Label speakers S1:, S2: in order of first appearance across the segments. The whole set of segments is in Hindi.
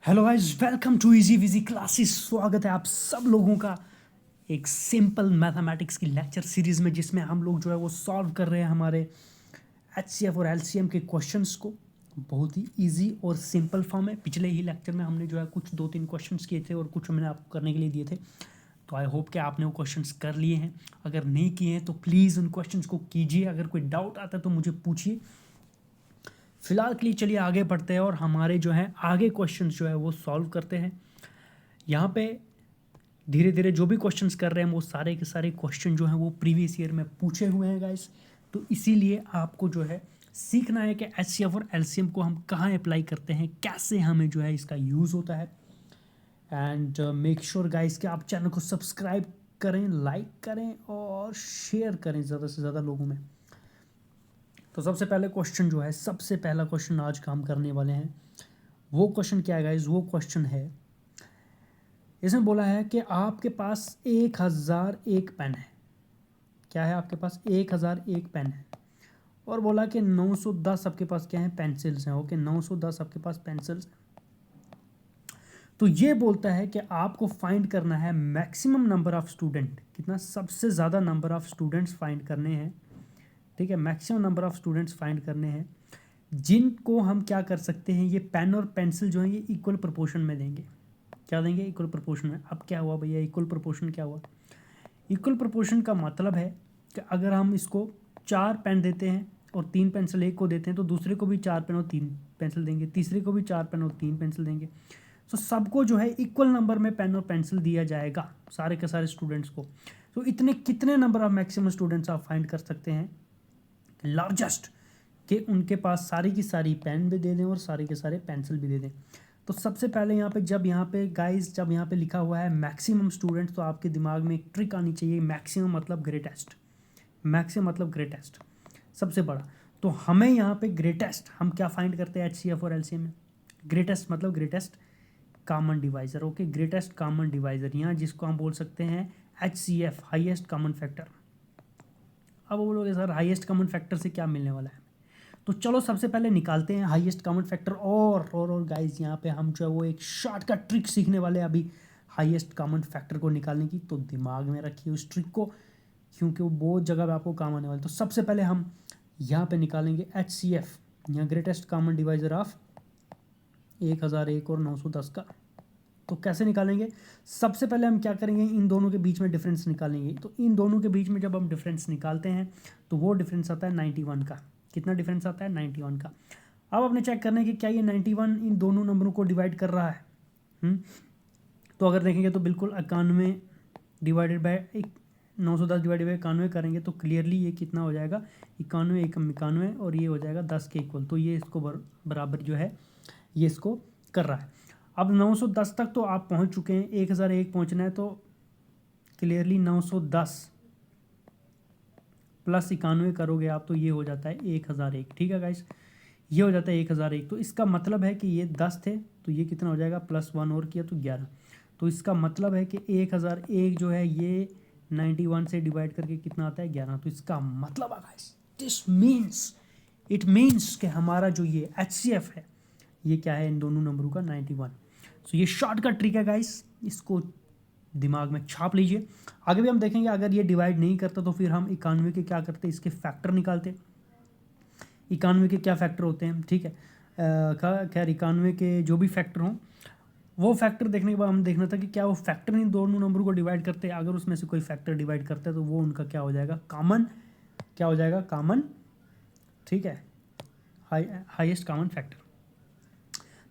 S1: Hello guys, welcome to easy विजी क्लासेस। स्वागत है आप सब लोगों का एक सिंपल मैथमेटिक्स की लेक्चर सीरीज़ में, जिसमें हम लोग जो है वो सॉल्व कर रहे हैं हमारे एचसीएफ और एलसीएम के क्वेश्चंस को बहुत ही इजी और सिंपल फॉर्म में। पिछले ही लेक्चर में हमने जो है कुछ 2-3 क्वेश्चंस किए थे और कुछ मैंने आपको करने के लिए दिए थे, तो आई होप कि आपने वो क्वेश्चंस कर लिए हैं। अगर नहीं किए हैं तो प्लीज़ उन क्वेश्चंस को कीजिए। अगर कोई डाउट आता है तो मुझे पूछिए। फिलहाल के लिए चलिए आगे बढ़ते हैं और हमारे जो है आगे क्वेश्चंस जो है वो सॉल्व करते हैं। यहाँ पे धीरे धीरे जो भी क्वेश्चंस कर रहे हैं वो सारे के सारे क्वेश्चन जो हैं वो प्रीवियस ईयर में पूछे हुए हैं गाइस। तो इसीलिए आपको जो है सीखना है कि एचसीएफ और एलसीएम को हम कहाँ अप्लाई करते हैं, कैसे हमें जो है इसका यूज़ होता है। एंड मेक श्योर गाइस कि आप चैनल को सब्सक्राइब करें, लाइक करें और शेयर करें ज़्यादा से ज़्यादा लोगों में। तो सबसे पहले क्वेश्चन जो है, सबसे पहला क्वेश्चन आज का हम करने वाले हैं, वो क्वेश्चन क्या है गाइस? वो क्वेश्चन है, इसमें बोला है कि आपके पास 1001 पेन है। क्या है? आपके पास 1001 पेन है और बोला कि 910 आपके पास क्या है? पेंसिल्स हैं। ओके, 910 आपके पास पेंसिल्स हैं। तो ये बोलता है कि आपको फाइंड करना है मैक्सिमम नंबर ऑफ स्टूडेंट। कितना? सबसे ज़्यादा नंबर ऑफ स्टूडेंट्स फाइंड करने हैं। ठीक है, maximum number of students find करने हैं जिनको हम क्या कर सकते हैं, ये पेन और पेंसिल जो है ये इक्वल प्रोपोर्शन में देंगे। क्या देंगे? इक्वल प्रोपोर्शन में। अब क्या हुआ भैया? इक्वल प्रोपोर्शन क्या हुआ? इक्वल प्रोपोर्शन का मतलब है कि अगर हम इसको 4 पेन देते हैं और 3 पेंसिल एक को देते हैं, तो दूसरे को भी 4 पेन और 3 पेंसिल देंगे, तीसरे को भी 4 पेन और 3 पेंसिल देंगे। तो सबको जो है इक्वल नंबर में पेन और पेंसिल दिया जाएगा, सारे के सारे स्टूडेंट्स को। तो इतने कितने नंबर ऑफ मैक्सिमम स्टूडेंट्स आप फाइंड कर सकते हैं लार्जेस्ट, कि उनके पास सारी की सारी पेन भी दे दें और सारे के सारे पेंसिल भी दे दें। तो सबसे पहले यहाँ पे जब यहाँ पे गाइस जब यहाँ पे लिखा हुआ है मैक्सिमम स्टूडेंट्स, तो आपके दिमाग में एक ट्रिक आनी चाहिए। मैक्सिमम मतलब ग्रेटेस्ट, मैक्सिमम मतलब ग्रेटेस्ट, सबसे बड़ा। तो हमें यहाँ पे ग्रेटेस्ट, हम क्या फाइंड करते हैं एचसीएफ और एलसीएम में? ग्रेटेस्ट मतलब greatest common divisor. Okay, greatest common divisor, यहाँ जिसको हम बोल सकते हैं एचसीएफ, हाईएस्ट कॉमन फैक्टर। अब बोलोगे सर हाईएस्ट कॉमन फैक्टर से क्या मिलने वाला है? तो चलो सबसे पहले निकालते हैं हाईएस्ट कॉमन फैक्टर। और गाइस यहाँ पे हम जो है वो एक शॉर्टकट ट्रिक सीखने वाले हैं अभी हाईएस्ट कॉमन फैक्टर को निकालने की। तो दिमाग में रखिए उस ट्रिक को, क्योंकि वो बहुत जगह पे आपको काम आने वाला है। तो सबसे पहले हम यहाँ पे निकालेंगे एच सी एफ, यहाँ ग्रेटेस्ट कॉमन डिवाइजर ऑफ 1001 और 910 का। तो कैसे निकालेंगे? सबसे पहले हम क्या करेंगे, इन दोनों के बीच में डिफरेंस निकालेंगे। तो इन दोनों के बीच में जब हम डिफरेंस निकालते हैं तो वो डिफरेंस आता है 91 का। कितना डिफरेंस आता है? 91 का। अब आपने चेक करना है कि क्या ये 91 इन दोनों नंबरों को डिवाइड कर रहा है। तो अगर देखेंगे तो बिल्कुल 91 डिवाइडेड बाई 910 डिवाइडेड बाई 91 करेंगे तो क्लियरली ये कितना हो जाएगा? 91 एकम 91 और ये हो जाएगा 10 के इक्वल। तो ये इसको बराबर जो है ये इसको कर रहा है। अब 910 तक तो आप पहुंच चुके हैं, 1001 पहुंचना है तो क्लियरली 910 प्लस 91 करोगे आप तो ये हो जाता है 1001। ठीक है गाइस, ये हो जाता है 1001। तो इसका मतलब है कि ये 10 थे तो ये कितना हो जाएगा? +1 और किया तो 11। तो इसका मतलब है कि 1001 जो है ये 91 से डिवाइड करके कितना आता है? 11। तो इसका मतलब है guys, this means, it means कि हमारा जो ये एचसीएफ है ये क्या है? इन दोनों नंबरों का 91। सो ये शॉर्टकट ट्रिक है गाइस, इसको दिमाग में छाप लीजिए। आगे भी हम देखेंगे अगर ये डिवाइड नहीं करता तो फिर हम 91 के क्या करते? इसके फैक्टर निकालते। 91 के क्या फैक्टर होते हैं? ठीक है, खैर 91 के जो भी फैक्टर हों, वो फैक्टर देखने के बाद हम देखना था कि क्या वो फैक्टर इन दोनों नंबरों को डिवाइड करते हैं। अगर उसमें से कोई फैक्टर डिवाइड करता है तो वो उनका क्या हो जाएगा? कॉमन। क्या हो जाएगा? कॉमन। ठीक है, हाईएस्ट कॉमन फैक्टर।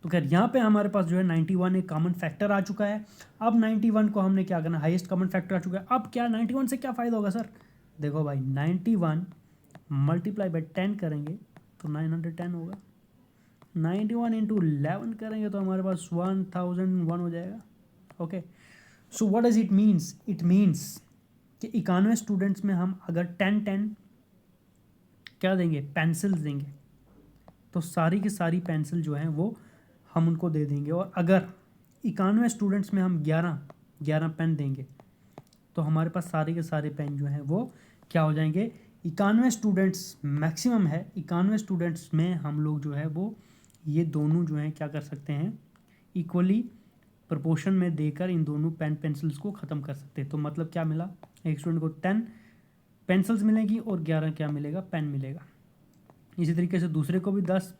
S1: तो खैर यहाँ पे हमारे पास जो है 91 एक कॉमन फैक्टर आ चुका है। अब 91 को हमने क्या करना? हाईएस्ट कॉमन फैक्टर आ चुका है। अब क्या 91 से क्या फ़ायदा होगा सर? देखो भाई, 91 मल्टीप्लाई बाई 10 करेंगे तो 910 होगा। 91 इंटू 11 करेंगे तो हमारे पास 1001 हो जाएगा। Okay, so what does it means? It means कि 91 स्टूडेंट्स में हम अगर 10 क्या देंगे? पेंसिल्स देंगे, तो सारी की सारी पेंसिल जो हैं वो हम उनको दे देंगे। और अगर 91 स्टूडेंट्स में हम 11 पेन देंगे तो हमारे पास सारे के सारे पेन जो हैं वो क्या हो जाएंगे? 91 स्टूडेंट्स मैक्सिमम है, 91 स्टूडेंट्स में हम लोग जो है वो ये दोनों जो हैं क्या कर सकते हैं? इक्वली प्रोपोर्शन में देकर इन दोनों पेन पेंसिल्स को ख़त्म कर सकते हैं। तो मतलब क्या मिला, एक स्टूडेंट को 10 पेंसिल्स मिलेगी और 11 क्या मिलेगा, पेन मिलेगा। इसी तरीके से दूसरे को भी 10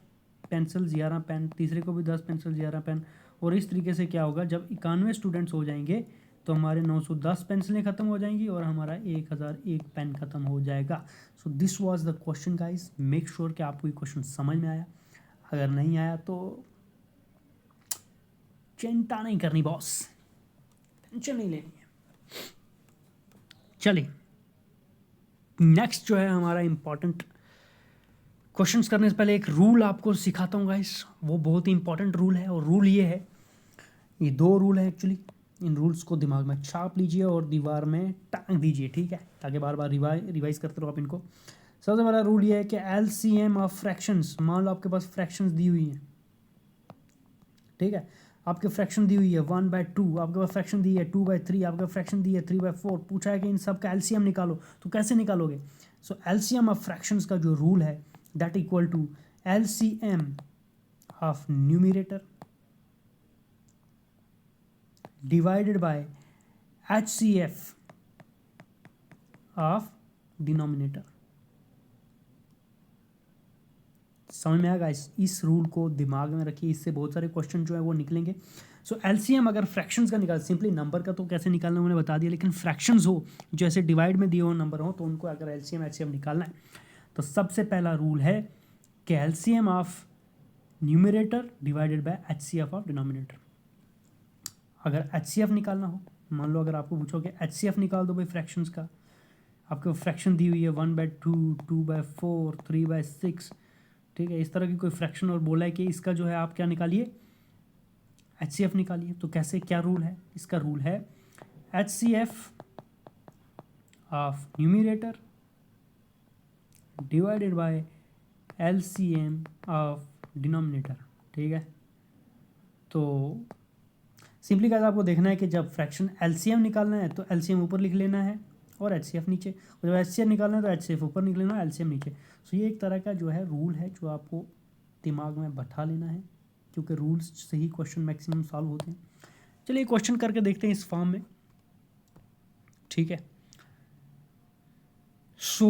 S1: पेंसिल्स 11 पेन, तीसरे को भी 10 पेंसिल्स 11 पेन, और इस तरीके से क्या होगा, जब 91 स्टूडेंट्स हो जाएंगे तो हमारे 910 पेंसिलें ख़त्म हो जाएंगी और हमारा 1001 पेन ख़त्म हो जाएगा। So this was the question guys. Make sure कि आपको ये क्वेश्चन समझ में आया। अगर नहीं आया तो चिंता नहीं करनी बॉस, टेंशन नहीं लेनी है। चलिए नेक्स्ट जो है हमारा इंपॉर्टेंट क्वेश्चंस करने से पहले एक रूल आपको सिखाता हूँ गाइस, वो बहुत ही इंपॉर्टेंट रूल है। और रूल ये है, ये दो रूल है एक्चुअली, इन रूल्स को दिमाग में छाप लीजिए और दीवार में टांग दीजिए, ठीक है, ताकि बार बार रिवाइज करते रहो आप इनको। सबसे पहला रूल ये है कि एलसीएम ऑफ फ्रैक्शंस, मान लो आपके पास फ्रैक्शंस दी हुई हैं, ठीक है, आपके फ्रैक्शन दी हुई है 1/2, आपके पास फ्रैक्शन दी है 2/3, आपके फ्रैक्शन दी है 3/4, पूछा है कि इन सब का एलसीएम निकालो, तो कैसे निकालोगे। सो एलसीएम ऑफ फ्रैक्शंस का जो रूल है that equal to LCM of numerator divided by HCF of denominator. समझ में आएगा, इस रूल को दिमाग में रखिए, इससे बहुत सारे क्वेश्चन जो है वो निकलेंगे। सो एलसीएम अगर फ्रैक्शंस का निकाल, सिंपली नंबर का तो कैसे निकालना उन्होंने बता दिया, लेकिन फ्रैक्शंस हो जो ऐसे डिवाइड में दिए हो नंबर हो, तो उनको अगर एलसीएम एचसीएफ निकालना है तो सबसे पहला रूल है कि LCM of numerator divided by HCF of denominator. अगर एचसीएफ निकालना हो, मान लो अगर आपको पूछो कि एचसीएफ निकाल दो भाई फ्रैक्शंस का, आपको फ्रैक्शन दी हुई है 1/2, 2/4, 3/6, ठीक है, इस तरह की कोई फ्रैक्शन और बोला है कि इसका जो है आप क्या निकालिए, एचसीएफ निकालिए। तो कैसे, क्या रूल है इसका, रूल है HCF of numerator divided by LCM of denominator, ठीक है। तो सिंपली क्या आपको देखना है कि जब फ्रैक्शन एलसीएम निकालना है तो एलसीएम ऊपर लिख लेना है और एचसीएफ नीचे, और जब एचसीएफ निकालना है तो एचसीएफ ऊपर लिख लेना है, एलसीएम नीचे। सो ये एक तरह का जो है रूल है जो आपको दिमाग में बैठा लेना है, क्योंकि रूल्स से ही क्वेश्चन मैक्सिमम सॉल्व होते हैं। चलिए क्वेश्चन करके देखते हैं इस फॉर्म में, ठीक है। सो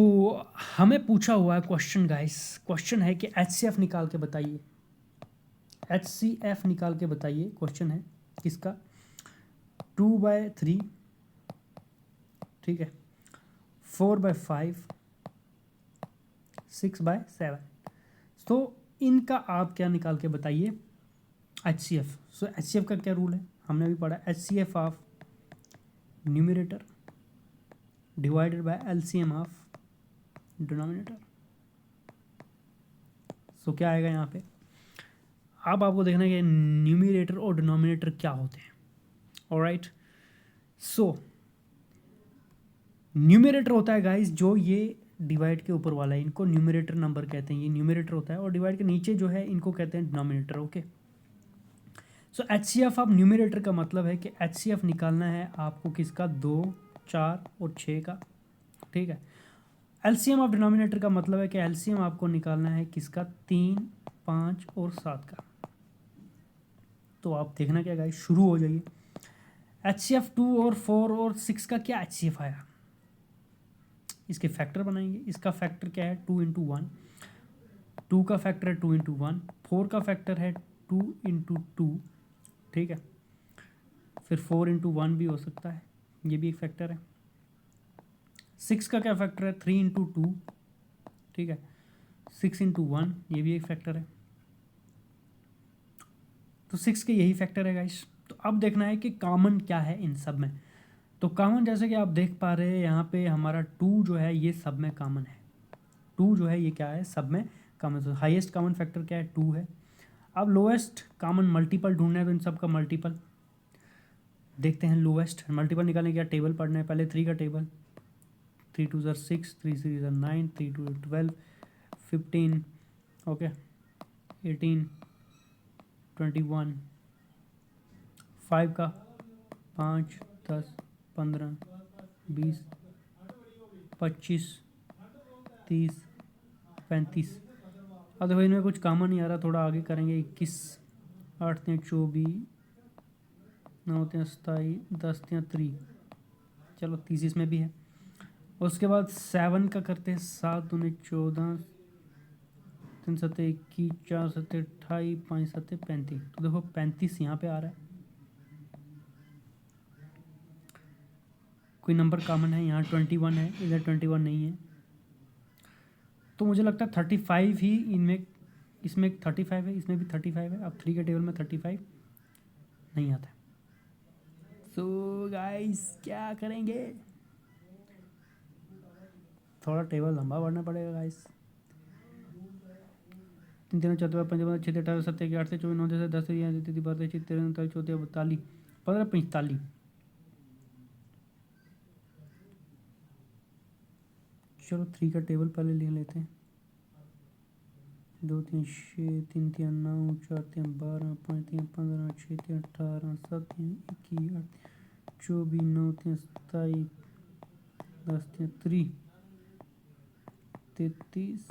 S1: हमें पूछा हुआ है क्वेश्चन गाइस, क्वेश्चन है कि एचसीएफ निकाल के बताइए, एचसीएफ निकाल के बताइए, क्वेश्चन है किसका, 2/3, ठीक है, 4/5, 6/7। तो इनका आप क्या निकाल के बताइए, एचसीएफ। सो एचसीएफ का क्या रूल है, हमने अभी पढ़ा, HCF of numerator divided by LCM of denominator. So क्या आएगा यहाँ पे, अब आपको देखना है कि न्यूमरेटर और डिनोमिनेटर क्या होते हैं। ऑलराइट, सो न्यूमरेटर होता है गाइस जो ये डिवाइड के ऊपर वाला है, इनको न्यूमरेटर नंबर कहते हैं, ये न्यूमरेटर होता है, और डिवाइड के नीचे जो है इनको कहते हैं denominator. Okay, so HCF of numerator का मतलब है कि एचसीएफ निकालना है आपको किसका, 2, 4 और 6 का, ठीक है। एलसीएम ऑफ डिनोमिनेटर का मतलब है कि एलसीएम आपको निकालना है किसका, 3, 5 और 7 का। तो आप देखना क्या गाइस, शुरू हो जाइए। एचसीएफ 2 और 4 और 6 का क्या एचसीएफ आया, इसके फैक्टर बनाएंगे। इसका फैक्टर क्या है, 2 × 1, 2 का फैक्टर है 2 × 1, 4 का फैक्टर है 2 × 2, ठीक है, फिर 4 × 1 भी हो सकता है, ये भी एक फैक्टर है। 6 का क्या फैक्टर है, 3 × 2, ठीक है, 6 × 1, ये भी एक फैक्टर है। तो 6 के यही फैक्टर है गाइस। तो अब देखना है कि कॉमन क्या है इन सब में। तो कॉमन जैसे कि आप देख पा रहे हैं यहाँ पे हमारा 2 जो है ये सब में कॉमन है, 2 जो है ये क्या है, सब में कॉमन। तो हाईएस्ट कॉमन फैक्टर क्या है, 2 है। अब लोएस्ट कॉमन मल्टीपल ढूंढना है, तो इन सब का मल्टीपल देखते हैं। लोएस्ट मल्टीपल निकालने का टेबल पढ़ना है, पहले 3 का टेबल, 3 2 6, 3 3 9, 3 2 12, 15, ओके, 18, 21, 5 का 5, 10, 15, 20, 25, 30, 35। अब देखो इनमें कुछ कॉमन नहीं आ रहा, थोड़ा आगे करेंगे। 21, 8 3 24, 9 3 27, 10 3 3, चलो 30 इसमें भी है। उसके बाद 7 का करते हैं, 7 दूनी 14, 3 सत्ते 21, 4 सत्ते 28, 5 सत्ते 35। तो देखो 35 यहाँ पे आ रहा है, कोई नंबर कॉमन है यहाँ, 21 है, इधर 21 नहीं है, तो मुझे लगता है 35 ही इनमें, इसमें 35 है, इसमें भी 35 है। अब 3 के टेबल में 35 नहीं आता है। सो गाइस क्या करेंगे, थोड़ा टेबल लंबा बढ़ना पड़ेगा गाइस। 3 3 4 5 5 6 18 17 8 से 24 9 10 10 13 12 13 14 14 42 15 45। चलो 3 का टेबल पहले ले लेते हैं। 2 3 6 3 3 9 4 3 12 5 3 15 6 3 18 7 3 21 24 9 3 27 10 3 3 33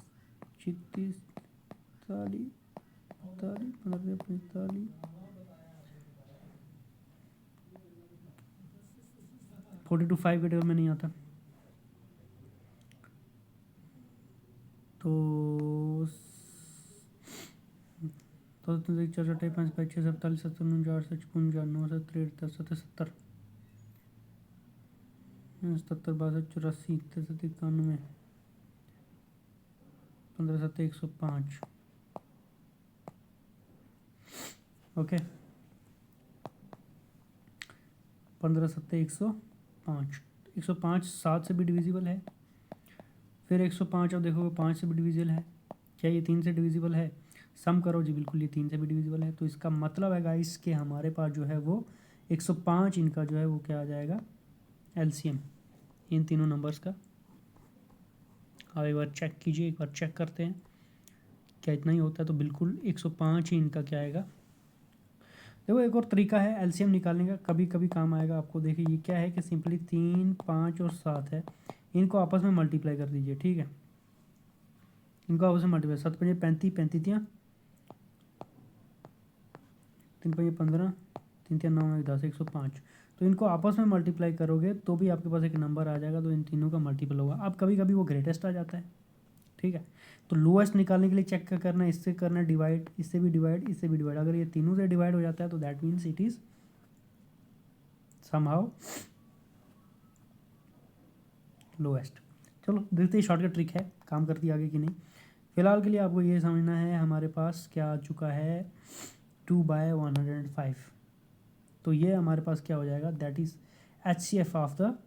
S1: 36 40 45 45 42 5 के टेबल में नहीं आता, तो 4 4 5 5 6 47 57 8 55 9 7 10 7 70 77 62 84 63 91 15 7 105। ओके 15 7 105, 105 7 से भी डिविजिबल है, फिर 105 अब देखो 5 से भी डिविजिबल है, क्या ये 3 से डिविजिबल है? सम करो जी, बिल्कुल ये 3 से भी डिविजिबल है। तो इसका मतलब है गाइस कि हमारे पास जो है वो 105 इनका जो है वो क्या आ जाएगा, एलसीएम इन तीनों नंबर्स का। अब एक बार चेक कीजिए, एक बार चेक करते हैं क्या इतना ही होता है, तो बिल्कुल 105 ही इनका क्या आएगा। देखो एक और तरीका है एलसीएम निकालने का, कभी कभी काम आएगा आपको। देखिए ये क्या है कि सिंपली 3 5 और 7 है, इनको आपस में मल्टीप्लाई कर दीजिए, ठीक है, इनको आपस में मल्टीप्लाई, 7 5 35 35 3 5 15 3 3 9 10 105। तो इनको आपस में मल्टीप्लाई करोगे तो भी आपके पास एक नंबर आ जाएगा, तो इन तीनों का मल्टीपल होगा। अब कभी कभी वो ग्रेटेस्ट आ जाता है, ठीक है, तो लोएस्ट निकालने के लिए चेक क्या करना है, इससे करना है डिवाइड, इससे भी डिवाइड, इससे भी डिवाइड। अगर ये तीनों से डिवाइड हो जाता है तो that means it is somehow lowest. चलो देखते ही शॉर्टकट ट्रिक है काम करती है आगे कि नहीं। फिलहाल के लिए आपको ये समझना है हमारे पास क्या आ चुका है, 2/105। तो ये हमारे पास क्या हो जाएगा, that is HCF of the,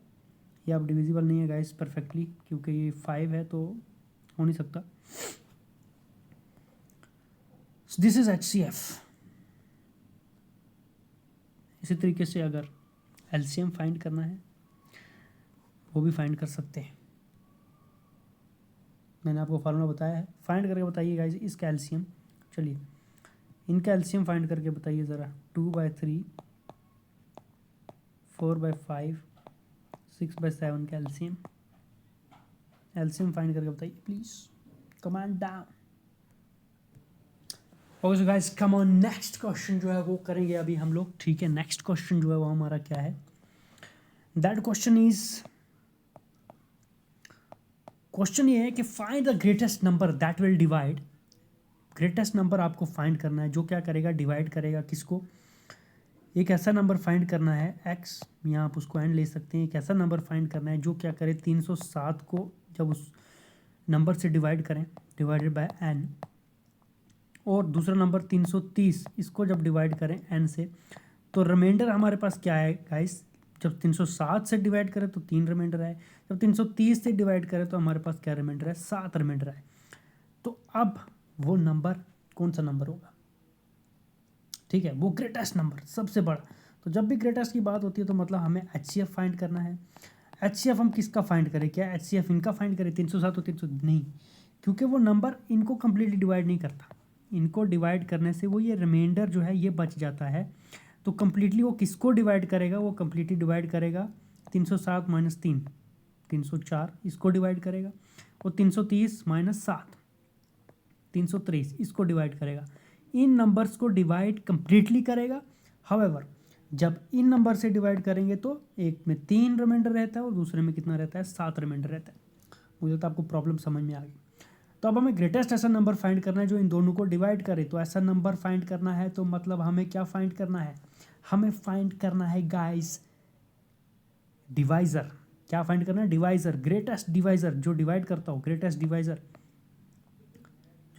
S1: ये अब डिविजिबल नहीं है गाइस परफेक्टली, क्योंकि ये 5 है तो हो नहीं सकता। This is HCF। इसी तरीके से अगर LCM फाइंड करना है वो भी फाइंड कर सकते हैं, मैंने आपको फार्मूला बताया है, फाइंड करके बताइए गाइस इसका एलसीएम। चलिए इनका एलसीएम फाइंड करके बताइए ज़रा, 2/3 4/5 6/7 का एलसीएम, एलसीएम फाइंड करके बताइए please, comment down. Okay so guys come on, next question जो है वो करेंगे अभी हम लोग, ठीक है। नेक्स्ट क्वेश्चन जो है वो हमारा क्या है, दैट क्वेश्चन इज, क्वेश्चन ये है कि find the greatest number that will divide. Greatest number आपको फाइंड करना है जो क्या करेगा, डिवाइड करेगा किसको, एक ऐसा नंबर फाइंड करना है x, यहाँ आप उसको एंड ले सकते हैं, एक ऐसा नंबर फाइंड करना है जो क्या करे 307 को जब उस नंबर से डिवाइड करें, डिवाइडेड बाय n, और दूसरा नंबर 330 इसको जब डिवाइड करें n से, तो रिमाइंडर हमारे पास क्या है गाइस, जब 307 से डिवाइड करें तो 3 रिमाइंडर आए, जब 330 से डिवाइड करें तो हमारे पास क्या रिमाइंडर है, 7 रिमाइंडर आए। तो अब वो नंबर कौन सा नंबर होगा, ठीक है, वो ग्रेटेस्ट नंबर सबसे बड़ा। तो जब भी ग्रेटेस्ट की बात होती है तो मतलब हमें HCF फाइंड करना है। HCF हम किसका फाइंड करें, क्या HCF इनका फाइंड करें 307 और 300 नहीं, क्योंकि वो नंबर इनको कम्प्लीटली डिवाइड नहीं करता, इनको डिवाइड करने से वो ये रिमाइंडर जो है ये बच जाता है। तो कम्प्लीटली वो किसको डिवाइड करेगा, वो कम्प्लीटली डिवाइड करेगा 307 - 3 304 इसको डिवाइड करेगा, और 330 - 7 323 इसको डिवाइड करेगा, इन नंबर्स को डिवाइड कम्प्लीटली करेगा। हाउएवर जब इन नंबर से डिवाइड करेंगे तो एक में 3 रिमाइंडर रहता है और दूसरे में कितना रहता है, 7 रिमाइंडर रहता है। मुझे तो आपको प्रॉब्लम समझ में आ गई। तो अब हमें ग्रेटेस्ट ऐसा नंबर फाइंड करना है जो इन दोनों को डिवाइड करे। तो ऐसा नंबर फाइंड करना है तो मतलब हमें क्या फाइंड करना है, हमें फाइंड करना है गाइस डिवाइजर। क्या फाइंड करना है, डिवाइजर, ग्रेटेस्ट डिवाइजर जो डिवाइड करता हो, ग्रेटेस्ट डिवाइजर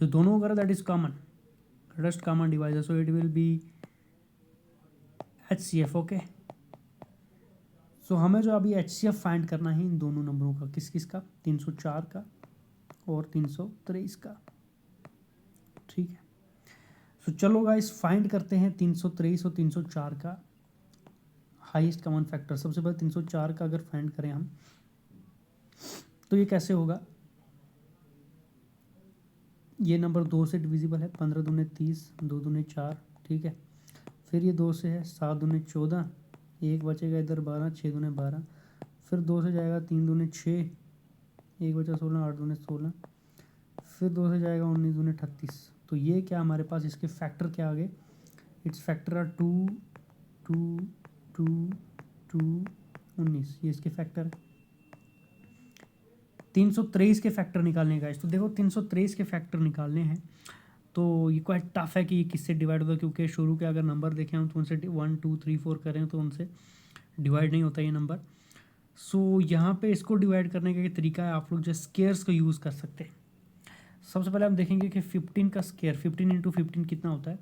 S1: जो दोनों को करे, that is common, greatest common divisor. So it will be HCF। Okay, so हमें जो अभी HCF फाइंड करना है इन दोनों नंबरों का, किस किस का, 304 का और 323 का। ठीक है, सो चलो गाइस फाइंड करते हैं 323 और 304 का हाईएस्ट कॉमन फैक्टर। सबसे पहले 304 का अगर फाइंड करें हम तो ये कैसे होगा, ये नंबर 2 से डिविजिबल है, 15 दूने 30, 2 दूने 4। ठीक है, फिर ये 2 से है, 7 दूने 14, एक बचेगा इधर 12, 6 दूने 12, फिर 2 से जाएगा 3 दूने 6, एक बचा 16, 8 दूने 16, फिर 2 से जाएगा 19 दूने 38। तो ये क्या हमारे पास इसके फैक्टर क्या आ गए, इट्स फैक्टर आर 2 2 2 2 19, ये इसके फैक्टर है। 323 के फैक्टर निकालने का, तो देखो 323 के फैक्टर निकालने हैं तो ये क्वाइट टफ है कि ये किससे डिवाइड होगा, क्योंकि शुरू के अगर नंबर देखें हम तो उनसे 1 2 3 4 करें तो उनसे डिवाइड नहीं होता ये नंबर। सो यहाँ पे इसको डिवाइड करने का एक तरीका है, आप लोग जो स्केयर्स को यूज़ कर सकते हैं। सबसे पहले हम देखेंगे कि 15 का स्केयर, 15 इंटू 15 कितना होता है,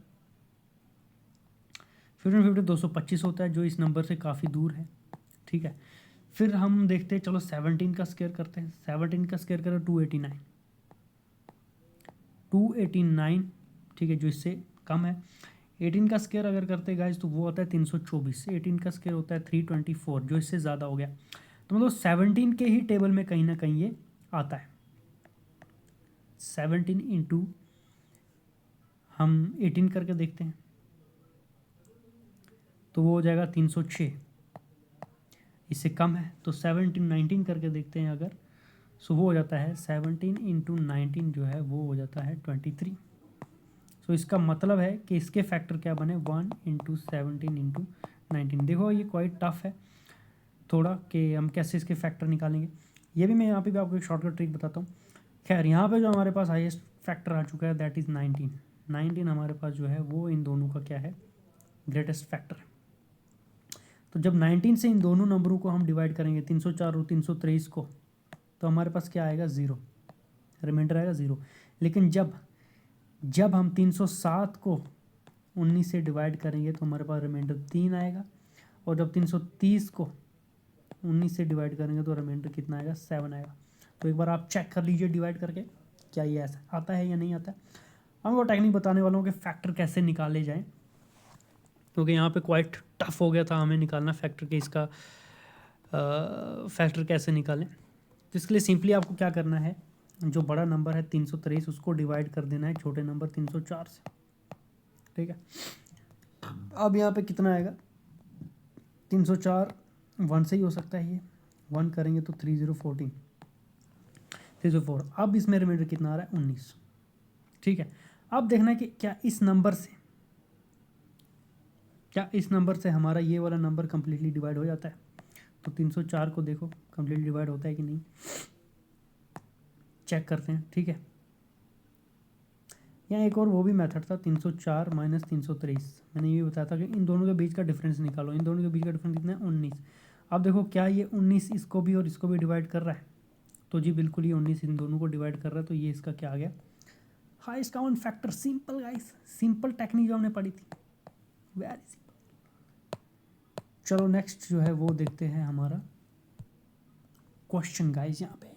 S1: 15 15 225 होता है, जो इस नंबर से काफ़ी दूर है। ठीक है, फिर हम देखते हैं, चलो 17 का स्केयर करते हैं। 17 का स्केयर करें 289, 289। ठीक है, जो इससे कम है। 18 का स्केयर अगर करते गाइज तो वो होता है 324। 18 का स्केयर होता है 324, जो इससे ज़्यादा हो गया। तो मतलब 17 के ही टेबल में कहीं ना कहीं ये आता है। 17 इंटू हम 18 करके देखते हैं तो वो हो जाएगा 306, इससे कम है। तो 17 19 करके देखते हैं अगर, सो वो हो जाता है 17 इंटू 19 जो है वो हो जाता है 23। सो इसका मतलब है कि इसके फैक्टर क्या बने, 1 इंटू 17 इंटू 19। देखो ये क्वाइट टफ है थोड़ा कि हम कैसे इसके फैक्टर निकालेंगे। ये भी मैं यहाँ पे भी आपको एक शॉर्टकट ट्रिक बताता हूँ। खैर यहाँ पे जो हमारे पास हाईएस्ट फैक्टर आ चुका है दैट इज़ 19। 19 हमारे पास जो है वो इन दोनों का क्या है, ग्रेटेस्ट फैक्टर। तो जब 19 से इन दोनों नंबरों को हम डिवाइड करेंगे, 304 और 323 को, तो हमारे पास क्या आएगा, 0, रिमाइंडर आएगा 0। लेकिन जब हम 307 को 19 से डिवाइड करेंगे तो हमारे पास रिमाइंडर 3 आएगा, और जब 330 को 19 से डिवाइड करेंगे तो रिमाइंडर कितना आएगा, 7 आएगा। तो एक बार आप चेक कर लीजिए डिवाइड करके क्या ये ऐसा आता है या नहीं आता है। हम वो टेक्निक बताने वालों के फैक्टर कैसे निकाले जाएँ, क्योंकि यहाँ पे क्वाइट टफ हो गया था हमें निकालना फैक्टर के, इसका फैक्टर कैसे निकालें। तो इसके लिए सिंपली आपको क्या करना है, जो बड़ा नंबर है 323 उसको डिवाइड कर देना है छोटे नंबर 304 से। ठीक है, अब यहाँ पे कितना आएगा, 304 1 से ही हो सकता है, ये 1 करेंगे तो 3014, 304। अब इसमें रिमाइंडर कितना आ रहा है, 19। ठीक है, अब देखना है कि क्या इस नंबर से हमारा ये वाला नंबर कम्प्लीटली डिवाइड हो जाता है। तो 304 को देखो कम्प्लीटली डिवाइड होता है कि नहीं, चेक करते हैं। ठीक है, यहाँ एक और वो भी मेथड था, 304 माइनस 323। मैंने ये बताया था कि इन दोनों के बीच का डिफरेंस निकालो। इन दोनों के बीच का डिफरेंस कितना है, 19। अब देखो क्या ये 19 इसको भी और इसको भी डिवाइड कर रहा है, तो जी बिल्कुल ये 19 इन दोनों को डिवाइड कर रहा है। तो ये इसका क्या आ गया, highest common factor. Simple guys, simple technique जो हमने पढ़ी थी, वेरी सिंपल। चलो नेक्स्ट जो है वो देखते हैं हमारा क्वेश्चन गाइस यहाँ पे।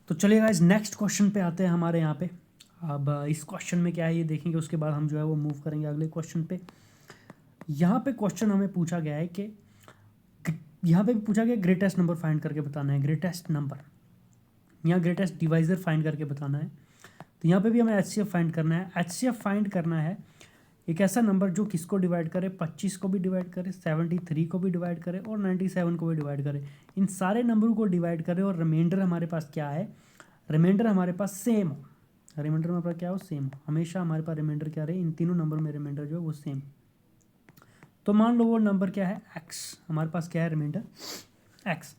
S1: तो चलिए गाइस नेक्स्ट क्वेश्चन पे आते हैं हमारे यहाँ पे। अब इस क्वेश्चन में क्या है ये देखेंगे, उसके बाद हम जो है वो मूव करेंगे अगले क्वेश्चन पे। यहाँ पे क्वेश्चन हमें पूछा गया है कि यहाँ पे भी पूछा गया ग्रेटेस्ट नंबर फाइंड करके बताना है, ग्रेटेस्ट नंबर, यहाँ ग्रेटेस्ट डिवाइजर फाइंड करके बताना है। तो यहाँ पे भी हमें HCF फाइंड करना है। HCF फाइंड करना है एक ऐसा नंबर जो किसको डिवाइड करे, 25 को भी डिवाइड करे, 73 को भी डिवाइड करे और 97 को भी डिवाइड करे। इन सारे नंबरों को डिवाइड करे और रिमाइंडर हमारे पास क्या है, रिमाइंडर हमारे पास सेम हो। रिमाइंडर हमारे पास क्या हो, सेम हो। हमेशा हमारे पास रिमाइंडर क्या रहे, इन तीनों नंबर में रिमाइंडर जो है वो सेम। तो मान लो वो नंबर क्या है x, हमारे पास क्या है रिमाइंडर x।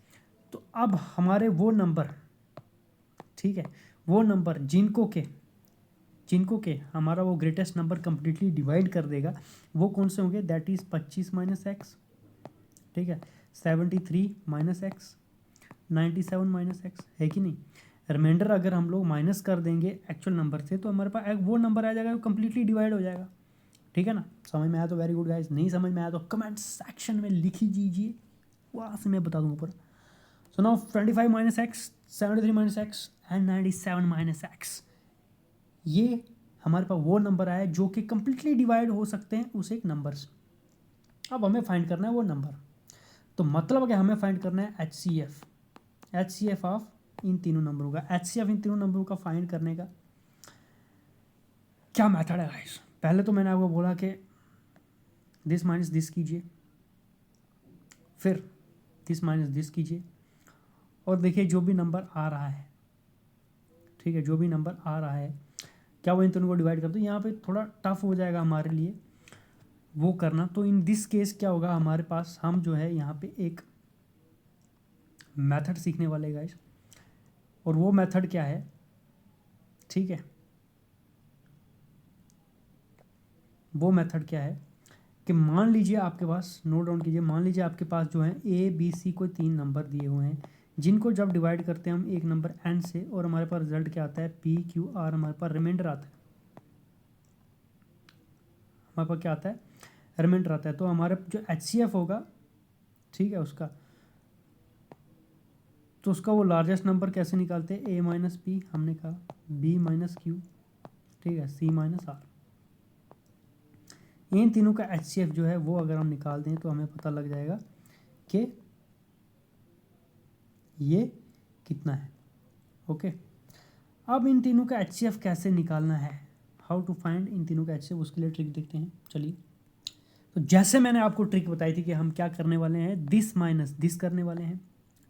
S1: तो अब हमारे वो नंबर, ठीक है, वो नंबर जिनको के हमारा वो ग्रेटेस्ट नंबर कंप्लीटली डिवाइड कर देगा, वो कौन से होंगे, दैट इज़ 25 माइनस एक्स, ठीक है, 73 माइनस एक्स, 97 माइनस एक्स, है कि नहीं। रिमाइंडर अगर हम लोग माइनस कर देंगे एक्चुअल नंबर से तो हमारे पास वो नंबर आ जाएगा, वो कंप्लीटली डिवाइड हो जाएगा, ठीक है ना। समझ में आया तो वेरी गुड गाइस, नहीं समझ में आया तो कमेंट सेक्शन में लिख ही दीजिए, वहाँ से मैं बता दूँगा ऊपर। So now 25 minus x, 73 minus x and 97 minus x, ये हमारे पास वो नंबर आया जो कि कंप्लीटली डिवाइड हो सकते हैं उस एक नंबर से। अब हमें फाइंड करना है वो नंबर, तो मतलब क्या, हमें फाइंड करना है एच सी एफ ऑफ इन तीनों नंबरों का। एच सी एफ इन तीनों नंबरों का फाइंड करने का क्या मेथड है गाइस। पहले तो मैंने आपको बोला कि दिस माइनस दिस कीजिए, फिर दिस माइनस दिस कीजिए, और देखिए जो भी नंबर आ रहा है, ठीक है, जो भी नंबर आ रहा है क्या वो इन तीनों को डिवाइड कर दो। यहाँ पे थोड़ा टफ हो जाएगा हमारे लिए वो करना, तो इन दिस केस क्या होगा हमारे पास, हम जो है यहाँ पे एक मेथड सीखने वाले गाइस, और वो मेथड क्या है, ठीक है, वो मेथड क्या है कि मान लीजिए आपके पास, नोट डाउन कीजिए, मान लीजिए आपके पास जो है ए बी सी को 3 नंबर दिए हुए हैं, जिनको जब डिवाइड करते हैं हम एक नंबर एन से, और हमारे पास रिजल्ट क्या आता है पी क्यू आर, हमारे पास रिमाइंडर आता है, हमारे पास क्या आता है रिमाइंडर आता है। तो हमारे जो एच सी एफ होगा, ठीक है, उसका, तो उसका वो लार्जेस्ट नंबर कैसे निकालते हैं, ए माइनस पी हमने कहा, बी माइनस क्यू, ठीक है, सी माइनस आर। इन तीनों का एच सी एफ जो है वो अगर हम निकाल दें तो हमें पता लग जाएगा कि ये कितना है। ओके, अब इन तीनों का एच सी एफ कैसे निकालना है, हाउ टू फाइंड इन तीनों का एच सी एफ, उसके लिए ट्रिक देखते हैं। चलिए, तो जैसे मैंने आपको ट्रिक बताई थी कि हम क्या करने वाले हैं, दिस माइनस दिस करने वाले हैं,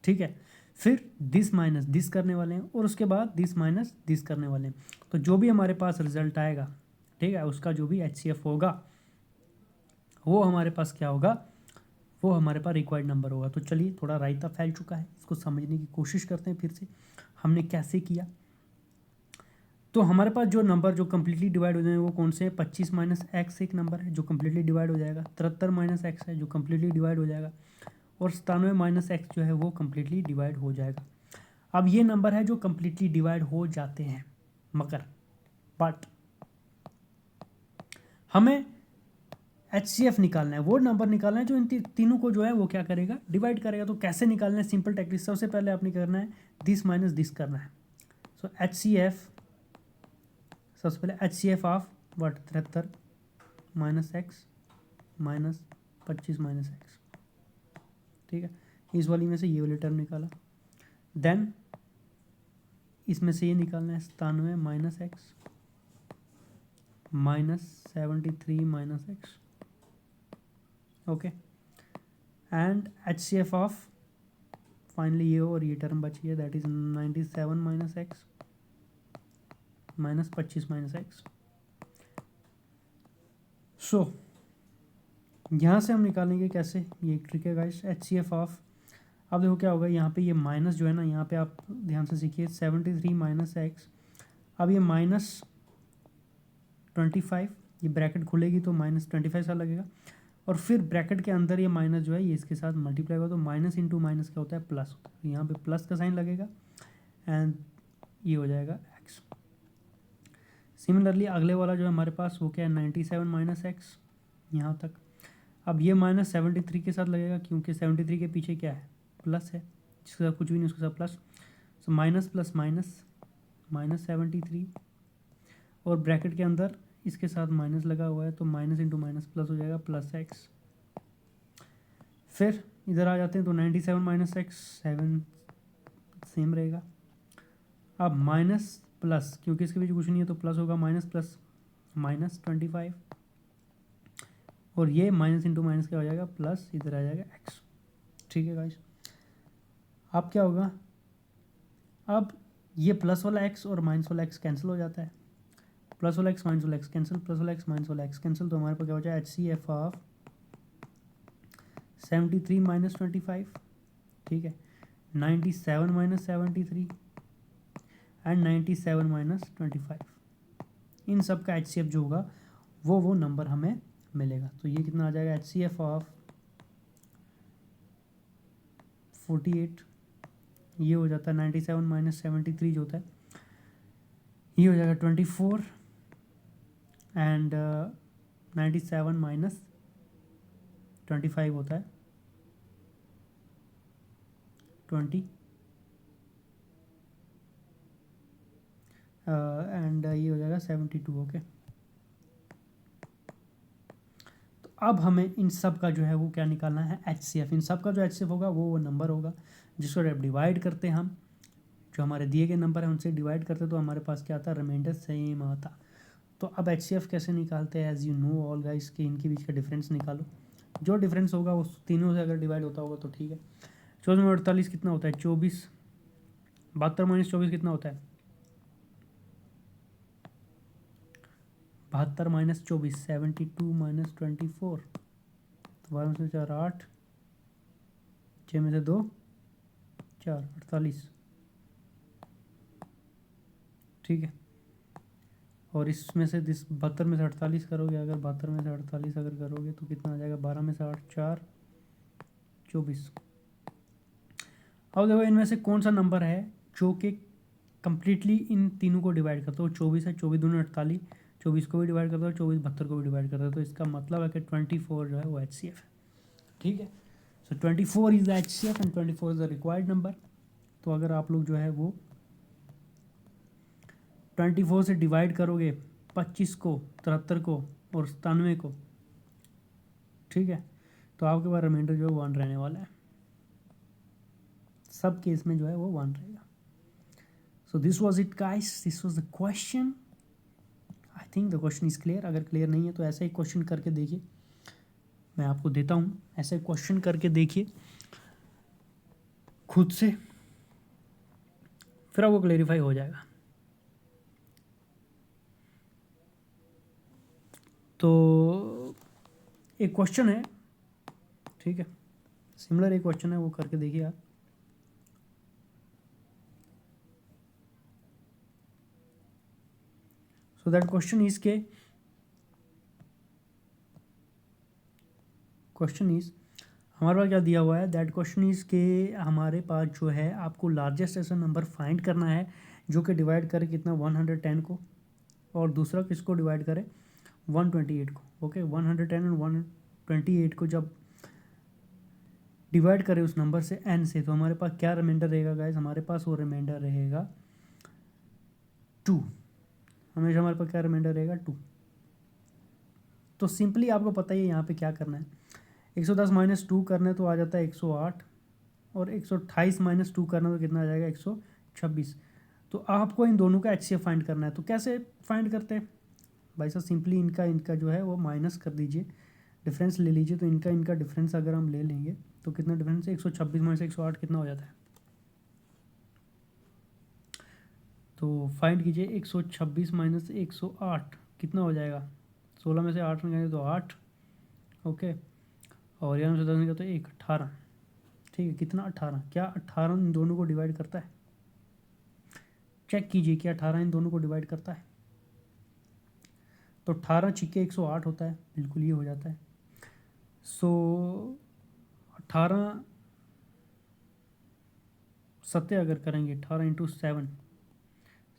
S1: ठीक है, फिर दिस माइनस दिस करने वाले हैं, और उसके बाद दिस माइनस दिस करने वाले हैं। तो जो भी हमारे पास रिजल्ट आएगा, ठीक है, उसका जो भी एच सी एफ होगा वो हमारे पास क्या होगा, वो हमारे पास रिक्वायर्ड नंबर होगा। तो चलिए, थोड़ा रायता फैल चुका है, इसको समझने की कोशिश करते हैं फिर से हमने कैसे किया। तो हमारे पास जो नंबर जो कम्प्लीटली डिवाइड हो जाएंगे वो कौन से हैं, 25 माइनस एक्स एक नंबर है जो कम्प्लीटली डिवाइड हो जाएगा, 73 माइनस एक्स है जो कम्प्लीटली डिवाइड हो जाएगा, और 97 माइनस एक्स जो है वो कम्प्लीटली डिवाइड हो जाएगा। अब ये नंबर है जो कम्प्लीटली डिवाइड हो जाते हैं, मगर बट हमें एच सी एफ निकालना है, वो नंबर निकालना है जो इन तीनों को जो है वो क्या करेगा, डिवाइड करेगा। तो कैसे निकालना है, सिंपल टेक्निक, सबसे पहले आपने करना है दिस माइनस दिस करना है। सो एच सी एफ, सबसे पहले H C F of what 73 minus x minus 25 minus x, ठीक है, इस वाली में से ये वाली टर्म निकाला, देन इसमें से ये निकालना है 97 minus x minus 73 minus x, okay, and H C F of finally ये और ये टर्म बची है, that is 97 minus x minus 25 minus x. So यहाँ से हम निकालेंगे कैसे, ये एक ट्रिक है guys, H C F of, अब देखो क्या होगा, यहाँ पे ये माइनस जो है ना, यहाँ पे आप ध्यान से सीखिए, 73 माइनस एक्स, अब ये माइनस 25, ये ब्रैकेट खुलेगी तो माइनस 25 सा लगेगा, और फिर ब्रैकेट के अंदर ये माइनस जो है ये इसके साथ मल्टीप्लाई होगा, तो माइनस इंटू माइनस क्या होता है प्लस होता है, तो यहाँ पे प्लस का साइन लगेगा एंड ये हो जाएगा एक्स। सिमिलरली अगले वाला जो है हमारे पास वो क्या है, 97 माइनस एक्स यहाँ तक, अब ये माइनस 73 के साथ लगेगा क्योंकि 73 के पीछे क्या है प्लस है, जिसके साथ कुछ भी नहीं उसके साथ plus, so minus plus minus minus 73, और ब्रैकेट के अंदर इसके साथ माइनस लगा हुआ है तो माइनस इंटू माइनस प्लस हो जाएगा प्लस एक्स। फिर इधर आ जाते हैं तो 97 माइनस एक्स 7 सेम रहेगा, अब माइनस प्लस क्योंकि इसके बीच कुछ नहीं है तो प्लस होगा, माइनस प्लस माइनस 25, और ये माइनस इंटू माइनस क्या हो जाएगा प्लस, इधर आ जाएगा एक्स, ठीक है गाइस। अब क्या होगा, अब ये प्लस वाला एक्स और माइनस वाला एक्स कैंसिल हो जाता है, प्लस वाला एक्स माइनस वाला एक्स कैंसिल, प्लस वाला एक्स माइनस वाला एक्स कैंसिल, तो हमारे पास क्या हो जाएगा H C F of 73 minus 25, ठीक है, 97 माइनस 73 एंड 97 माइनस 25। इन सब का HCF जो होगा वो नंबर हमें मिलेगा। तो ये कितना आ जाएगा, HCF ऑफ 48, ये हो जाता है 97 माइनस 73 जो होता है, ये हो जाएगा 24 एंड 97 माइनस 25 होता है 20 एंड ये हो जाएगा 72। ओके, तो अब हमें इन सब का जो है वो क्या निकालना है, HCF। इन सब का जो HCF होगा वो नंबर होगा जिसको जब डिवाइड करते हैं हम, जो हमारे दिए गए नंबर है उनसे डिवाइड करते तो हमारे पास क्या आता है, रिमाइंडर सेम आता। तो अब HCF कैसे निकालते हैं, as you know all guys कि इनके बीच का डिफरेंस निकालो। जो डिफरेंस होगा उस तीनों से अगर डिवाइड होता होगा तो ठीक है। 14 में 48 कितना होता है, 24। 72 माइनस 24 कितना होता है, 72 माइनस 24, 72 माइनस 24। तो 12 में से 4 8, 6 में से 2 4, 48, ठीक है। और इसमें से 72 में से 48 करोगे, अगर 72 में से 48 अगर करोगे तो कितना आ जाएगा, 12 में से 8 4, 24। अब देखो इनमें से कौन सा नंबर है जो कि कम्प्लीटली इन तीनों को डिवाइड करता हो। 24 है, 24 दूनी 48, 24 को भी डिवाइड करता है, 24 72 को भी डिवाइड करता है। तो इसका मतलब है कि 24 जो है वो HCF है, ठीक है। सो 24 is the HCF and 24 is the required number. तो अगर आप लोग जो है वो 24 से डिवाइड करोगे 25 को, 73 को और 97 को, ठीक है, तो आपके पास रिमाइंडर जो है 1 रहने वाला है। सब केस में जो है वो 1 रहेगा। So this was it guys, this was the question. I think the question is clear. अगर क्लियर नहीं है तो ऐसा ही क्वेश्चन करके देखिए, मैं आपको देता हूँ, ऐसे क्वेश्चन करके देखिए खुद से, फिर आपको क्लेरिफाई हो जाएगा। तो एक क्वेश्चन है, ठीक है, सिमिलर एक क्वेश्चन है, वो करके देखिए आप। सो दैट क्वेश्चन इज के, क्वेश्चन इज हमारे पास क्या दिया हुआ है, दैट क्वेश्चन इज के हमारे पास जो है आपको लार्जेस्ट ऐसा नंबर फाइंड करना है जो कि डिवाइड करे कितना 110 को, और दूसरा किसको डिवाइड करे 128 को। ओके, 110 और 128 को जब डिवाइड करें उस नंबर से n से, तो हमारे पास क्या रिमाइंडर रहेगा गाइस, हमारे पास वो रिमाइंडर रहेगा 2। हमेशा हमारे पास क्या रिमाइंडर रहेगा 2। तो सिंपली आपको पता ही है यहाँ पे क्या करना है, 110 माइनस 2 करना है तो आ जाता है 108, और 128 माइनस 2 करना तो कितना आ जाएगा 126। तो आपको इन दोनों का HCF फाइंड करना है। तो कैसे फाइंड करते हैं भाई साहब, सिंपली इनका जो है वो माइनस कर दीजिए, डिफरेंस ले लीजिए। तो इनका डिफरेंस अगर हम ले लेंगे तो कितना डिफरेंस है, 126 माइनस 108 कितना हो जाता है, तो फाइंड कीजिए 126 माइनस 108 कितना हो जाएगा, 16 में से 8 निकालेंगे तो 8, ओके, और यहाँ से 10 निकाले तो 1, 18, ठीक है। कितना 18, क्या 18 इन दोनों को डिवाइड करता है, चेक कीजिए क्या 18 इन दोनों को डिवाइड करता है। तो 18 छिक्के 108 होता है, बिल्कुल ये हो जाता है। सो 18 सत्य अगर करेंगे, 18 इंटू 7,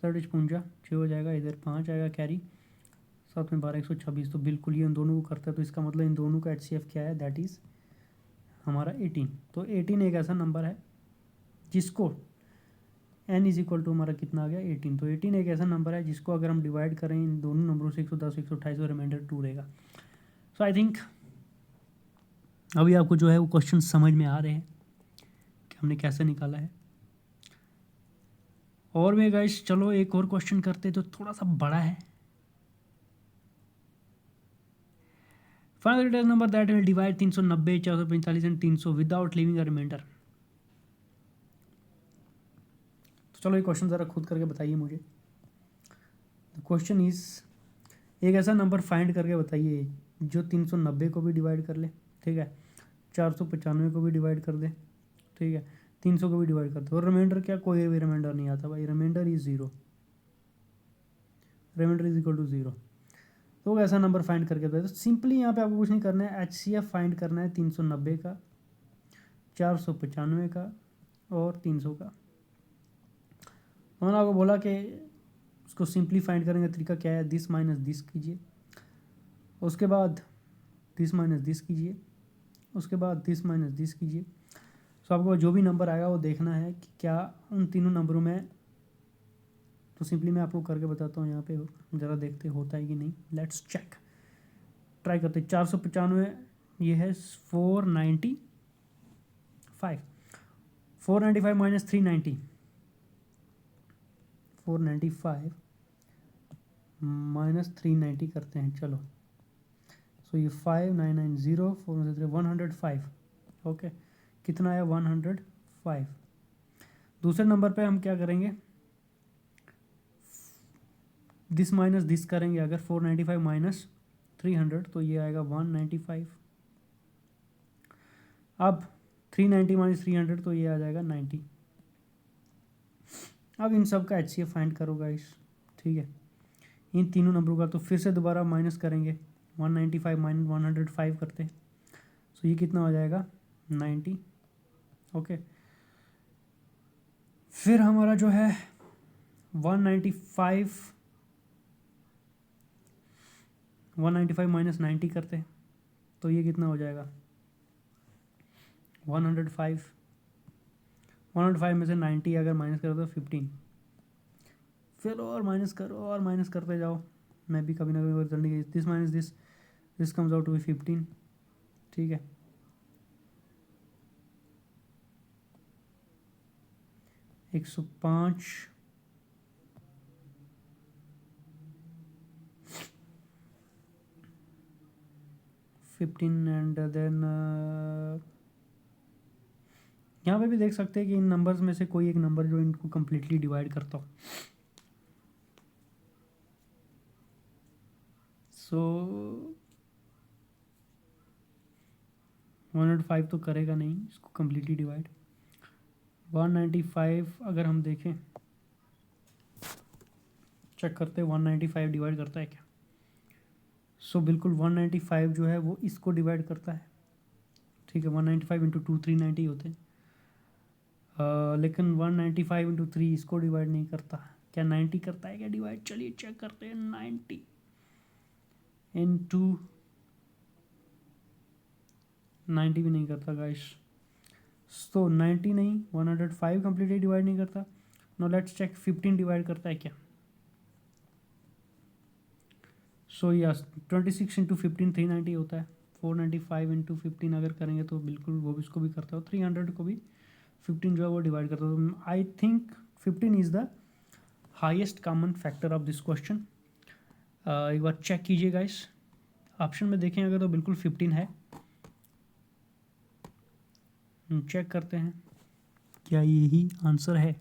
S1: 7 6 हो जाएगा, इधर 5 आएगा कैरी, 7 में 12 126। तो बिल्कुल ये इन दोनों को करता है। तो इसका मतलब इन दोनों का HCF क्या है, दैट इज़ हमारा 18। तो 18 एक ऐसा नंबर है जिसको n इज इक्वल टू हमारा कितना आ गया 18। तो 18 एक ऐसा नंबर है जिसको अगर हम डिवाइड करें इन दोनों नंबरों से 110 128 और रिमाइंडर 2 रहेगा। सो आई थिंक अभी आपको जो है वो क्वेश्चन समझ में आ रहे हैं कि हमने कैसे निकाला है। और भी गाइस चलो एक और क्वेश्चन करते तो थोड़ा सा बड़ा है। Find the real number that will divide 390 445 and 300 without leaving a remainder. तो चलो ये क्वेश्चन ज़रा खुद करके बताइए मुझे। क्वेश्चन इज, एक ऐसा नंबर फाइंड करके बताइए जो 390 को भी डिवाइड कर ले, ठीक है, 495 को भी डिवाइड कर दे, ठीक है, 300 को भी डिवाइड कर दे, और रिमाइंडर क्या, कोई भी रिमाइंडर नहीं आता भाई, remainder is zero, remainder is equal to zero. तो ऐसा नंबर फाइंड करके दे, तो सिंपली यहाँ पे आपको कुछ नहीं करना है, HCF फाइंड करना है 390 का, 495 का और 300 का। तो मैंने आपको बोला कि उसको सिंपली फाइंड करेंगे, तरीका क्या है, दिस माइनस दिस कीजिए, उसके बाद दिस माइनस दिस कीजिए, उसके बाद दिस माइनस दिस कीजिए। तो आपको जो भी नंबर आएगा वो देखना है कि क्या उन तीनों नंबरों में, तो सिंपली मैं आपको करके बताता हूँ यहाँ पे, ज़रा देखते होता है कि नहीं, लेट्स चेक, ट्राई करते। 495 ये है 495, 495 माइनस 390, 495 माइनस 390 करते हैं, चलो। सो ये 5990, 105, ओके, कितना आया 105। दूसरे नंबर पे हम क्या करेंगे, दिस माइनस दिस करेंगे, अगर 495 माइनस 300 तो ये आएगा 195। अब 390 माइनस 300 तो ये आ जाएगा 90। अब इन सब का HCF फाइंड करो गाइस, ठीक है, इन तीनों नंबरों का। तो फिर से दोबारा माइनस करेंगे, 195 माइनस 105 करते हैं, सो ये कितना हो जाएगा 90, ओके। फिर हमारा जो है 195 माइनस 90 करते हैं, तो ये कितना हो जाएगा 105, 105 में से 90 अगर माइनस करो तो 15, फिर और माइनस करो और माइनस करते जाओ, मैं भी कभी ना कभी जल्दी गई, this minus this comes out to be 15, ठीक है। एक 105 15 एंड देन यहाँ पे भी देख सकते हैं कि इन नंबर्स में से कोई एक नंबर जो इनको कम्प्लीटली डिवाइड करता हो। सो 105 तो करेगा नहीं इसको कम्प्लीटली डिवाइड। 195 अगर हम देखें, चेक करते हैं 195 डिवाइड करता है क्या। सो बिल्कुल 195 जो है वो इसको डिवाइड करता है, ठीक है। 195 इंटू 2 390 होते हैं, लेकिन 195 इंटू 3 इसको डिवाइड नहीं करता। क्या 90 करता है क्या डिवाइड, चलिए चेक करते हैं। 90 इंटू 90 भी नहीं करता गाइस, तो 90 नहीं, 105 कम्प्लीटली डिवाइड नहीं करता। नो लेट्स चेक 15 डिवाइड करता है क्या। सो यस 26 इंटू 15 390 होता है। 495 इंटू 15 अगर करेंगे तो बिल्कुल वो भी इसको भी करता हो। 300 को भी 15 जो है वो डिवाइड करता है। तो I think 15 is the highest common factor of this question. एक बार चेक कीजिए गाइस, ऑप्शन में देखें अगर तो बिल्कुल 15 है। चेक करते हैं क्या यही आंसर है।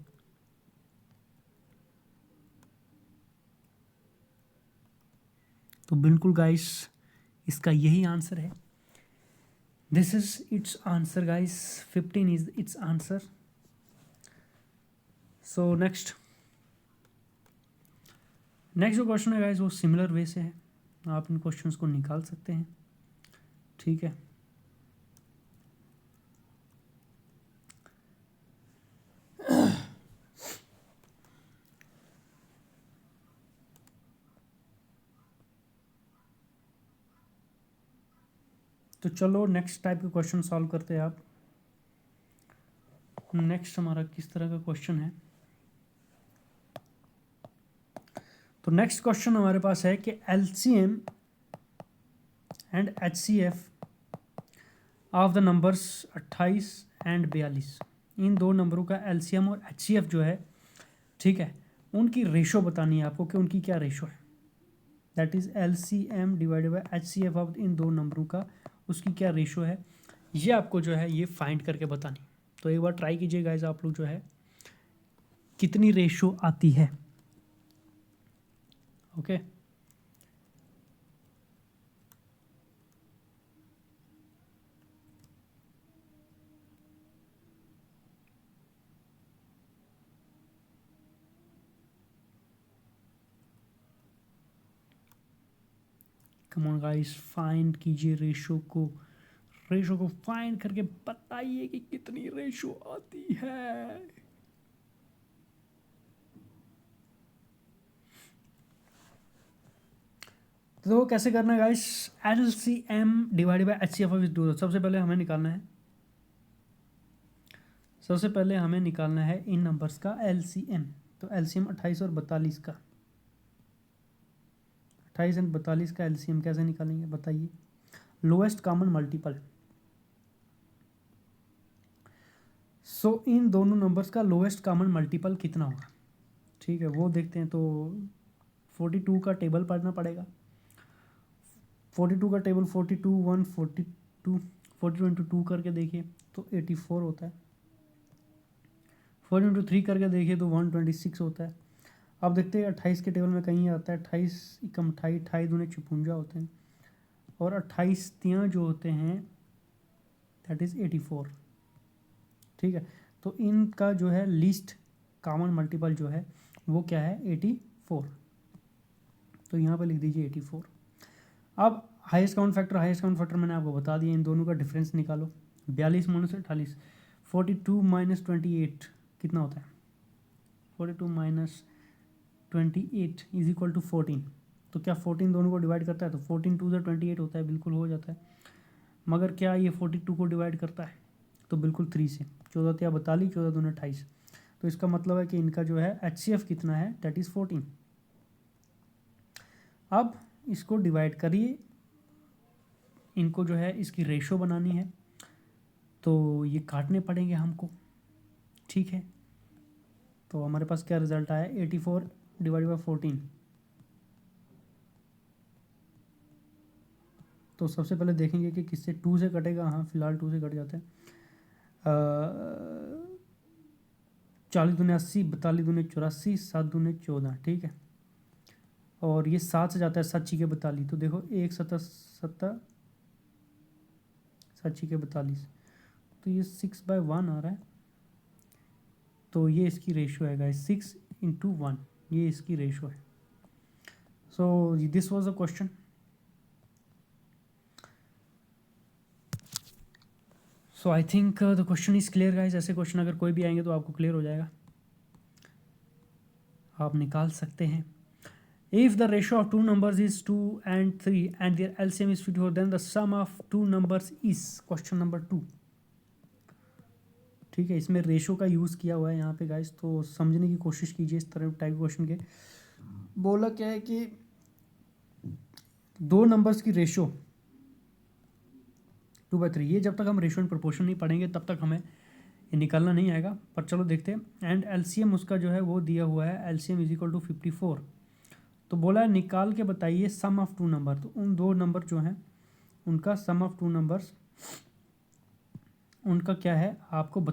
S1: तो बिल्कुल गाइस इसका यही आंसर है। This is it's answer guys, 15 is it's answer. So next जो क्वेश्चन है गाइस वो सिमिलर वे से है, आप इन क्वेश्चंस को निकाल सकते हैं, ठीक है। तो चलो नेक्स्ट टाइप के क्वेश्चन सॉल्व करते हैं आप। नेक्स्ट हमारा किस तरह का क्वेश्चन है, तो नेक्स्ट क्वेश्चन हमारे पास है कि LCM and HCF of the numbers 28 and 42, इन दो नंबरों का LCM और HCF जो है, ठीक है, उनकी रेशो बतानी है आपको कि उनकी क्या रेशो है। That is LCM divided by HCF of इन दो नंबरों का उसकी क्या रेशो है, ये आपको जो है ये फाइंड करके बतानी। तो एक बार ट्राई कीजिए गाइस आप लोग जो है कितनी रेशो आती है, okay. Come on guys, find कीजिए रेशो को फाइंड करके बताइए कि कितनी रेशो आती है। तो कैसे करना है guys, LCM divided by HCF of इस टू। सबसे पहले हमें निकालना है इन नंबर्स का LCM। तो LCM 28 और 42 का, 28 एंड 42 का LCM कैसे निकालेंगे बताइए। लोएस्ट कॉमन मल्टीपल, सो इन दोनों नंबर्स का लोएस्ट कॉमन मल्टीपल कितना होगा, ठीक है वो देखते हैं। तो 42 का टेबल पढ़ना पड़ेगा। 42 का टेबल 42 1 42 42 इंटू 2 करके देखिए तो 84 होता है। 4 इंटू 3 करके देखिए तो 126 होता है। अब देखते हैं 28 के टेबल में कहीं आता है 28 एकम 28 28 दूने 56 होते हैं, और 28 तियाँ जो होते हैं दैट इज़ 84, ठीक है। तो इनका जो है लीस्ट कॉमन मल्टीपल जो है वो क्या है 84, तो यहाँ पर लिख दीजिए 84। अब हाईएस्ट काउंट फैक्टर मैंने आपको बता दिया, इन दोनों का डिफरेंस निकालो। 42 माइनस 48, 42 माइनस 28 कितना होता है, 42 माइनस 28 इज इक्वल टू 14। तो क्या 14 दोनों को डिवाइड करता है, तो 14 टू ज़ा 28 होता है, बिल्कुल हो जाता है। मगर क्या ये 42 को डिवाइड करता है, तो बिल्कुल 3 से। 14 या 42, 14 दूनी 28। तो इसका मतलब है कि इनका जो है HCF कितना है, दैट इज़ 14। अब इसको डिवाइड करिए, इनको जो है इसकी रेशो बनानी है, तो ये काटने पड़ेंगे हमको, ठीक है। तो हमारे पास क्या रिजल्ट आया, 84 डिवाइड बाई 14। तो सबसे पहले देखेंगे कि किससे 2 से कटेगा। हाँ फिलहाल 2 से कट जाते हैं। 40 दूने 80, 42 दूने 84, 7 दूने 14, ठीक है। और ये 7 से जाता है, 7 छीके 42। तो देखो 1 7 7 7 छीके 42, तो ये 6/1 आ रहा है। तो ये इसकी रेशो है गाइस, 6 इंटू 1, ये इसकी रेशो है। So this was a question. So I think the question is clear guys. ऐसे क्वेश्चन अगर कोई भी आएंगे तो आपको क्लियर हो जाएगा, आप निकाल सकते हैं। If the ratio of two numbers is 2 and 3 and their LCM is 54, then the sum of two numbers is question number 2, ठीक है। इसमें रेशो का यूज़ किया हुआ है यहाँ पे गाइस, तो समझने की कोशिश कीजिए इस तरह टाइप क्वेश्चन के। बोला क्या है कि दो नंबर्स की रेशो 2/3, ये जब तक हम रेशो एंड प्रोपोर्शन नहीं पढ़ेंगे तब तक हमें ये निकालना नहीं आएगा, पर चलो देखते हैं। एंड LCM उसका जो है वो दिया हुआ है, LCM इज इक्वल टू 54। तो बोला है निकाल के बताइए सम ऑफ टू नंबर। तो उन दो नंबर जो हैं उनका सम ऑफ टू नंबर्स, उनका क्या है आपको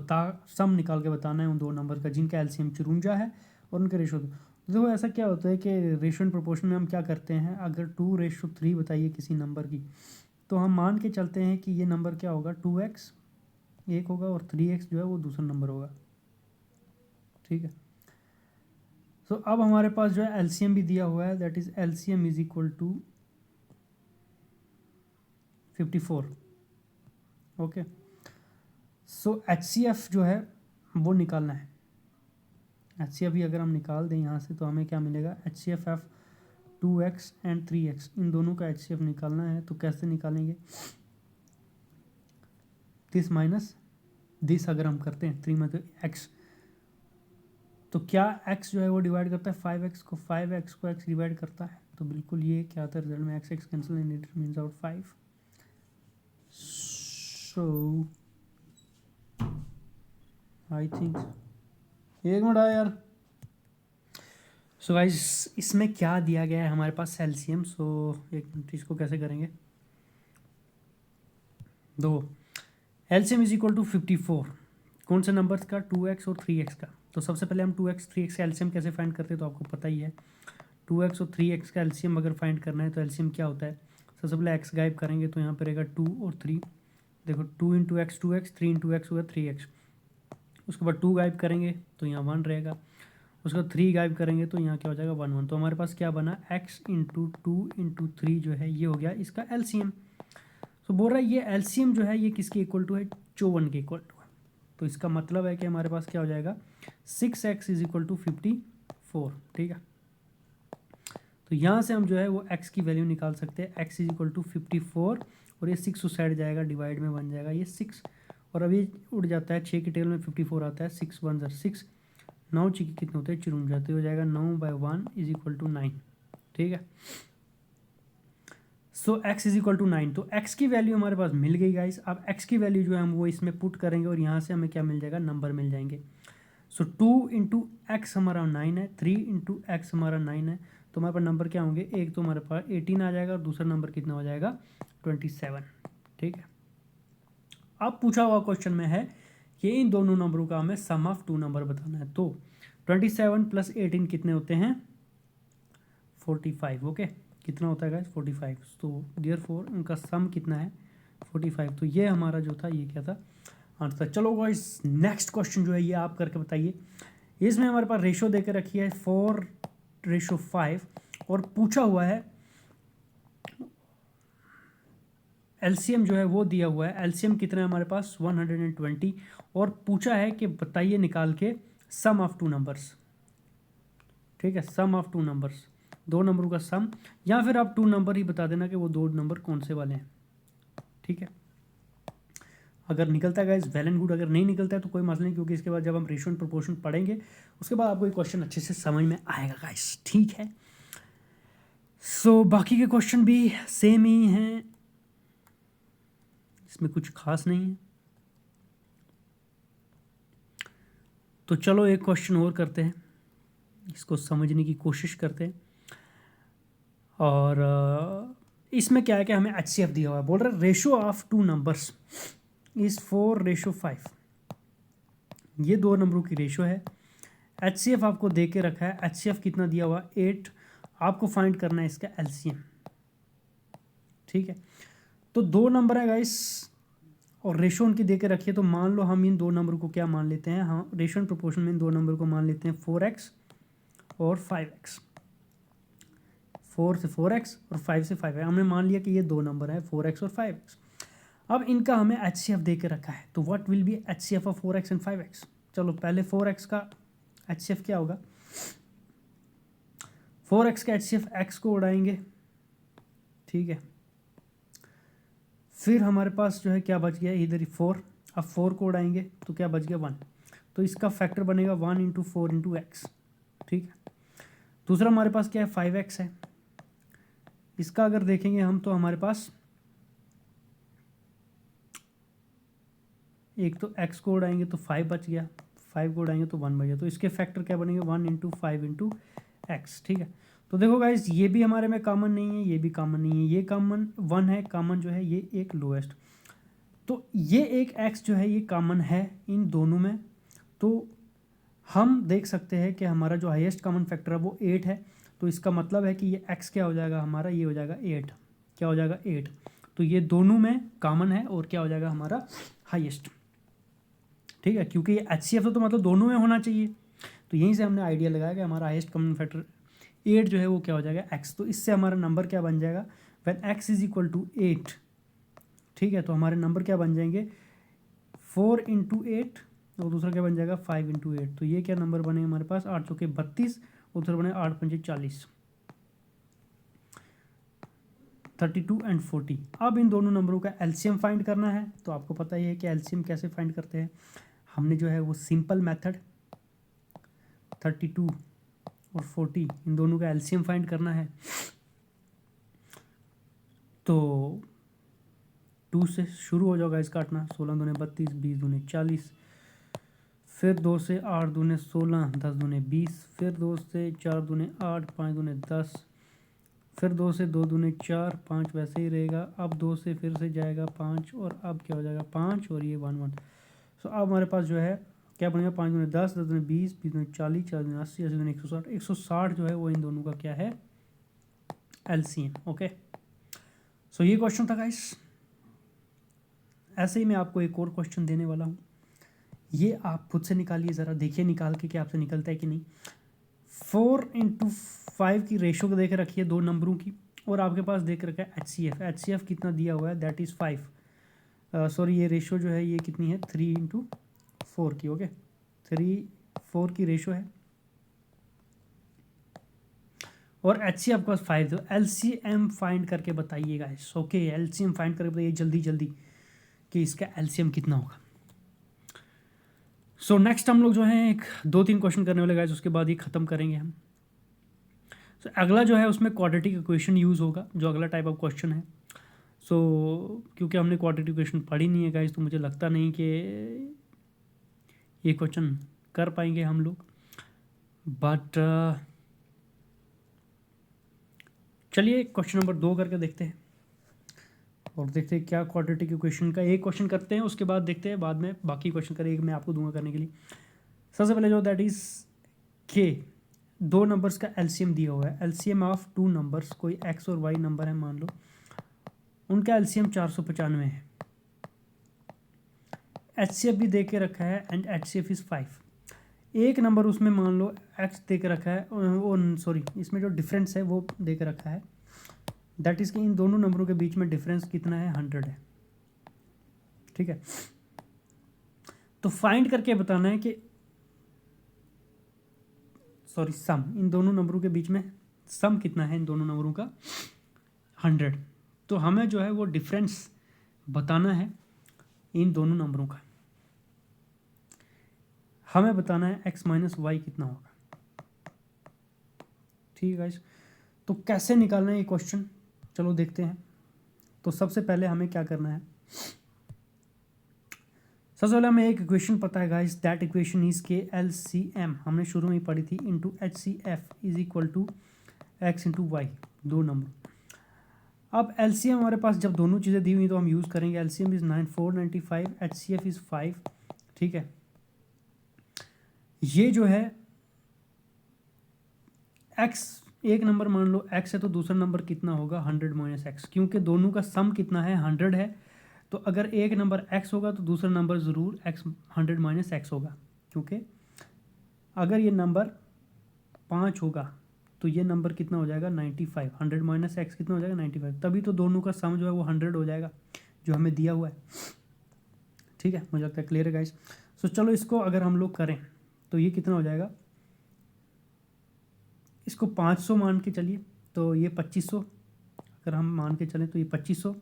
S1: सम निकाल के बताना है उन दो नंबर का जिनका LCM 54 है और उनके रेशो। तो देखो ऐसा क्या होता है कि रेशो एंड प्रोपोर्शन में हम क्या करते हैं, अगर 2:3 बताइए किसी नंबर की, तो हम मान के चलते हैं कि ये नंबर क्या होगा, 2x एक होगा और 3x जो है वो दूसरा नंबर होगा, ठीक है। तो अब हमारे पास जो है LCM भी दिया हुआ है, that is LCM is equal to 54, okay. So HCF जो है वो निकालना है। HCF भी अगर हम निकाल दें यहाँ से तो हमें क्या मिलेगा, HCF 2x एंड 3x, इन दोनों का HCF निकालना है। तो कैसे निकालेंगे, दिस माइनस दिस अगर हम करते हैं 3 में तो x, तो क्या x जो है वो डिवाइड करता है 5x को, 5x को x डिवाइड करता है। तो बिल्कुल ये क्या आता है रिजल्ट में, x cancel and it means out 5। So I think, एक मिनट आया यार। सो गाइस इसमें क्या दिया गया है हमारे पास LCM। सो एक मिनट, इसको कैसे करेंगे, दो LCM इज इक्वल टू 54, कौन से नंबर्स का, 2x और 3x का। तो सबसे पहले हम 2x 3x का LCM कैसे फाइंड करते हैं, तो आपको पता ही है। 2x और 3x का LCM अगर फाइंड करना है तो LCM क्या होता है, सबसे पहले x गायब करेंगे तो यहाँ पर रहेगा 2 और 3। देखो 2 into x 2x, 3 into x हुआ 3x। उसके बाद 2 गायब करेंगे तो यहाँ 1 रहेगा, उसका 3 गायब करेंगे तो यहाँ क्या हो जाएगा 1 1। तो हमारे पास क्या बना x इंटू 2 इंटू 3 जो है ये हो गया इसका एलसीएम। तो बोल रहा है ये एलसीएम जो है ये किसके इक्वल टू है, 54 के इक्वल टू है। तो इसका मतलब है कि हमारे पास क्या हो जाएगा 6x इज इक्वल टू 54। ठीक है, तो यहाँ से हम जो है वो x की वैल्यू निकाल सकते हैं। x इज इक्वल टू 54 और ये 6 उस साइड जाएगा, डिवाइड में बन जाएगा ये 6 और अभी उड़ जाता है 6 के टेबल में 54 आता है, 6 1 6, 9 चिकी कितने होते हैं 54, तो हो जाएगा 9/1 इज इक्वल टू 9। ठीक है, सो x इज इक्वल टू 9। तो x की वैल्यू हमारे पास मिल गई गाइस। अब x की वैल्यू जो है हम वो इसमें पुट करेंगे और यहाँ से हमें क्या मिल जाएगा, नंबर मिल जाएंगे। सो 2 इंटू एक्स हमारा 9 है, 3 इंटू एक्स हमारा 9 है, तो हमारे पास नंबर क्या होंगे, एक तो हमारे पास 18 आ जाएगा और दूसरा नंबर कितना हो जाएगा 27। ठीक है, अब पूछा हुआ क्वेश्चन में है कि इन दोनों नंबरों का हमें सम ऑफ 2 नंबर बताना है। तो 27 प्लस 18 कितने होते हैं 45। ओके, कितना होता है गाइस 45। तो देयरफॉर उनका सम कितना है 45। तो ये हमारा जो था ये क्या था आंसर। चलो गाइस नेक्स्ट क्वेश्चन जो है ये आप करके बताइए। इसमें हमारे पास रेशो देकर रखी है 4:5 और पूछा हुआ है एलसीएम जो है वो दिया हुआ है। एलसीएम कितना है हमारे पास 120 और पूछा है कि बताइए निकाल के सम ऑफ 2 नंबर्स। ठीक है, सम ऑफ 2 नंबर्स, 2 नंबरों का सम, या फिर आप 2 नंबर ही बता देना कि वो 2 नंबर कौन से वाले हैं। ठीक है, अगर निकलता है गाइस वेल एंड गुड, अगर नहीं निकलता है तो कोई मसला नहीं, क्योंकि इसके बाद जब हम रेशियो एंड प्रोपोर्शन पढ़ेंगे उसके बाद आपको ये क्वेश्चन अच्छे से समझ में आएगा गाइस। ठीक है, सो बाकी के क्वेश्चन भी सेम ही हैं, इसमें कुछ खास नहीं है। तो चलो एक क्वेश्चन और करते हैं, इसको समझने की कोशिश करते हैं। और इसमें क्या है कि हमें HCF दिया हुआ है, बोल रहा है रेशो ऑफ 2 नंबर्स इज 4:5। ये 2 नंबरों की रेशो है। HCF आपको दे के रखा है, HCF कितना दिया हुआ 8, आपको फाइंड करना है इसका LCM। ठीक है, तो 2 नंबर है गाइस और रेशो उनकी दे के रखिए। तो मान लो हम इन 2 नंबर को क्या मान लेते हैं, हाँ रेशो एंड प्रोपोर्शन में इन 2 नंबर को मान लेते हैं 4x और 5x। 4 से 4x और 5 से 5 है, हमने मान लिया कि ये 2 नंबर है 4x और 5x। अब इनका हमें HCF दे के रखा है, तो what will be HCF of 4x and 5x। चलो पहले 4x का HCF क्या होगा, 4x का HCF x को उड़ाएंगे। ठीक है, फिर हमारे पास जो है क्या बच गया इधर 4, अब 4 को उड़ाएंगे तो क्या बच गया 1, तो इसका फैक्टर बनेगा 1 इंटू 4 इंटू एक्स। ठीक है, दूसरा हमारे पास क्या है 5x है, इसका अगर देखेंगे हम तो हमारे पास एक तो x को उड़ाएंगे तो 5 बच गया, 5 को उड़ाएंगे तो 1 बच गया, तो इसके फैक्टर क्या बनेंगे 1 इंटू 5 इंटू एक्स। ठीक है, तो देखो गाइस ये भी हमारे में कॉमन नहीं है, ये भी कॉमन नहीं है, ये कॉमन 1 है, कॉमन जो है ये एक लोएस्ट, तो ये एक x जो है ये कॉमन है इन दोनों में। तो हम देख सकते हैं कि हमारा जो हाईएस्ट कॉमन फैक्टर है वो 8 है, तो इसका मतलब है कि ये x क्या हो जाएगा हमारा, ये हो जाएगा 8, क्या हो जाएगा 8, तो ये दोनों में कॉमन है और क्या हो जाएगा हमारा हाईएस्ट। ठीक है, क्योंकि ये HCF तो मतलब दोनों में होना चाहिए, तो यहीं से हमने आइडिया लगाया कि हमारा हाईएस्ट कॉमन फैक्टर 8 जो है वो क्या हो जाएगा x। तो इससे हमारा नंबर क्या बन जाएगा when x is equal to 8। ठीक है, तो हमारे नंबर क्या बन जाएंगे 4 इंटू 8 और दूसरा क्या बन जाएगा 5 इंटू 8। तो ये क्या नंबर बनेगा हमारे पास 8 चौके 32 और दूसरा बने 8 पंजे 40, 32 एंड 40। अब इन दोनों नंबरों का एलसीएम फाइंड करना है, तो आपको पता ही है कि एलसीएम कैसे फाइंड करते हैं। हमने जो है वो सिंपल मेथड 32 और 40 इन दोनों का एलसीएम फाइंड करना है। तो 2 से शुरू हो जाएगा इसका काटना, 16 दूने 32, 20 दूने 40, फिर 2 से 8 दूने 16, 10 दूने 20, फिर 2 से 4 दूने 8, 5 दूने 10, फिर 2 से 2 दूने 4, 5 वैसे ही रहेगा। अब 2 से फिर से जाएगा 5 और अब क्या हो जाएगा 5 और ये 1 1। सो अब हमारे पास जो है क्या बनेगा 5 दूने 10, 10 दूने 20, 20 दूने 40, 40 दूने 80, 80 दूने 160, 160 जो है वो इन दोनों का क्या है एलसीएम। ओके, सो ये क्वेश्चन था गाइस। ऐसे ही मैं आपको एक और क्वेश्चन देने वाला हूँ, ये आप खुद से निकालिए ज़रा, देखिए निकाल के कि आपसे निकलता है कि नहीं। 4:5 की रेशो को देख रखी है दो नंबरों की, और आपके पास देख रखा है एच सी एफ कितना दिया हुआ है, दैट इज़ 5। सॉरी, ये रेशो जो है ये कितनी है, 3:4 की। ओके, 3:4 की रेशो है, और एच सी आपके पास 5 दो। एल सी एम फाइंड करके बताइएगा। Okay, L C M find करके बताइए जल्दी जल्दी कि इसका एल सी एम कितना होगा। सो नेक्स्ट हम लोग जो है एक 2-3 क्वेश्चन करने वाले गाइस, उसके बाद ये ख़त्म करेंगे हम। सो अगला जो है उसमें क्वाड्रेटिक इक्वेशन यूज़ होगा, जो अगला टाइप ऑफ क्वेश्चन है। सो क्योंकि हमने क्वाड्रेटिक इक्वेशन पढ़ी नहीं है गाइस, तो मुझे लगता नहीं कि ये क्वेश्चन कर पाएंगे हम लोग, बट चलिए क्वेश्चन नंबर 2 करके देखते हैं, और देखते हैं क्या क्वाड्रेटिक इक्वेशन का एक क्वेश्चन करते हैं, उसके बाद देखते हैं, बाद में बाकी क्वेश्चन करेंगे, मैं आपको दूंगा करने के लिए। सबसे पहले जो दैट इज़ के दो नंबर्स का एलसीएम दिया हुआ है, एलसीएम ऑफ टू नंबर्स, कोई एक्स और वाई नंबर है मान लो, उनका एलसीएम 495 है। एचसीएफ भी दे के रखा है एंड एचसीएफ इज़ 5। एक नंबर उसमें मान लो एक्स दे के रखा है, वो सॉरी इसमें जो डिफरेंस है वो दे के रखा है, दैट इज़ कि इन दोनों नंबरों के बीच में डिफरेंस कितना है, 100 है। ठीक है, तो फाइंड करके बताना है कि सॉरी सम, इन दोनों नंबरों के बीच में सम कितना है इन दोनों नंबरों का, 100। तो हमें जो है वो डिफरेंस बताना है इन दोनों नंबरों का, हमें बताना है x माइनस वाई कितना होगा। ठीक है गाइस, तो कैसे निकालना है ये क्वेश्चन, चलो देखते हैं। तो सबसे पहले हमें क्या करना है, सबसे पहले हमें एक इक्वेशन पता है गाइस, दैट इक्वेशन इज के एल सी एम हमने शुरू में ही पढ़ी थी, into H C F is equal to x into y, दो नंबर। अब एल सी एम हमारे पास जब दोनों चीज़ें दी हुई तो हम यूज़ करेंगे, L C M is 495, H C F is 5। ठीक है, ये जो है एक्स, एक नंबर मान लो एक्स है, तो दूसरा नंबर कितना होगा, 100 माइनस एक्स, क्योंकि दोनों का सम कितना है, 100 है। तो अगर एक नंबर एक्स होगा तो दूसरा नंबर ज़रूर एक्स 100 माइनस एक्स होगा, क्योंकि अगर ये नंबर 5 होगा तो ये नंबर कितना हो जाएगा, 95। 100 माइनस एक्स कितना हो जाएगा, 95। तभी तो दोनों का सम जो है वो 100 हो जाएगा, जो हमें दिया हुआ है। ठीक है, मुझे लगता है क्लियर है गाइस। सो चलो इसको अगर हम लोग करें तो ये कितना हो जाएगा, इसको 500 मान के चलिए तो ये 2500, अगर हम मान के चलें तो ये 2500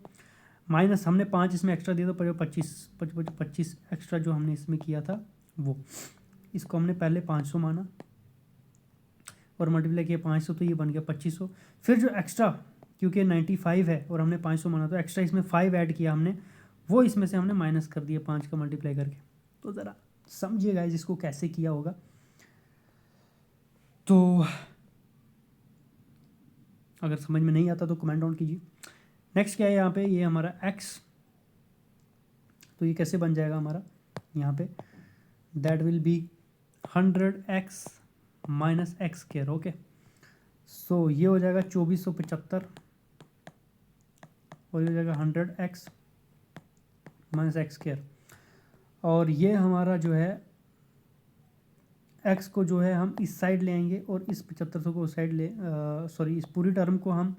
S1: माइनस हमने 5 इसमें एक्स्ट्रा दिया तो 25 एक्स्ट्रा जो हमने इसमें किया था वो, इसको हमने पहले 500 माना और मल्टीप्लाई किया 500, तो ये बन गया 2500। फिर जो एक्स्ट्रा, क्योंकि 95 है और हमने 500 माना, तो एक्स्ट्रा इसमें 5 ऐड किया हमने, वो इसमें से हमने माइनस कर दिया 5 का मल्टीप्लाई करके। तो ज़रा समझिएगा इसको कैसे किया होगा। तो अगर समझ में नहीं आता तो कमेंट डाउन कीजिए। नेक्स्ट क्या है यहाँ पे, ये हमारा x, तो ये कैसे बन जाएगा हमारा यहाँ पे, that will be 100x minus x square. Okay, so ये हो जाएगा 2475, और ये हो जाएगा 100x माइनस एक्स स्क्वायर। और ये हमारा जो है x को जो है हम इस साइड ले आएंगे और इस 7500 को उस साइड ले, सॉरी इस पूरी टर्म को हम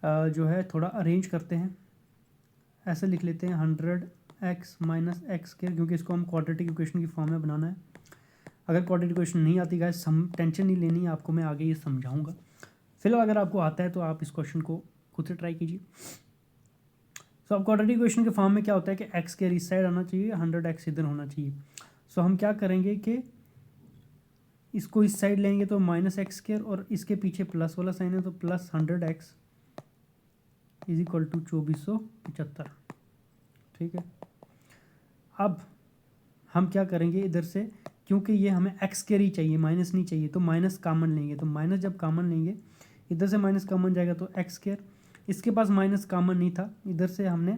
S1: जो है थोड़ा अरेंज करते हैं, ऐसे लिख लेते हैं 100x माइनस एक्स स्क्वायर, क्योंकि इसको हम क्वाड्रेटिक इक्वेशन की फॉर्म में बनाना है। अगर क्वाड्रेटिक इक्वेशन नहीं आती गाइस, टेंशन नहीं लेनी है आपको, मैं आगे ये समझाऊंगा। फिलहाल अगर आपको आता है तो आप इस क्वेश्चन को खुद से ट्राई कीजिए। सो अब क्वाड्रेटिक इक्वेशन के फॉर्म में क्या होता है कि एक्स स्क्वायर इस साइड आना चाहिए, 100x इधर होना चाहिए। सो हम क्या करेंगे कि इसको इस साइड लेंगे तो माइनस एक्स स्क्वायर, और इसके पीछे प्लस वाला साइन है तो plus 100x is equal to 2475। ठीक है, अब हम क्या करेंगे इधर से, क्योंकि ये हमें एक्स स्क्वायर ही चाहिए, माइनस नहीं चाहिए, तो माइनस कॉमन लेंगे। तो माइनस जब कॉमन लेंगे, इधर से माइनस कॉमन जाएगा तो एक्स स्क्वायर, इसके पास माइनस कॉमन नहीं था, इधर से हमने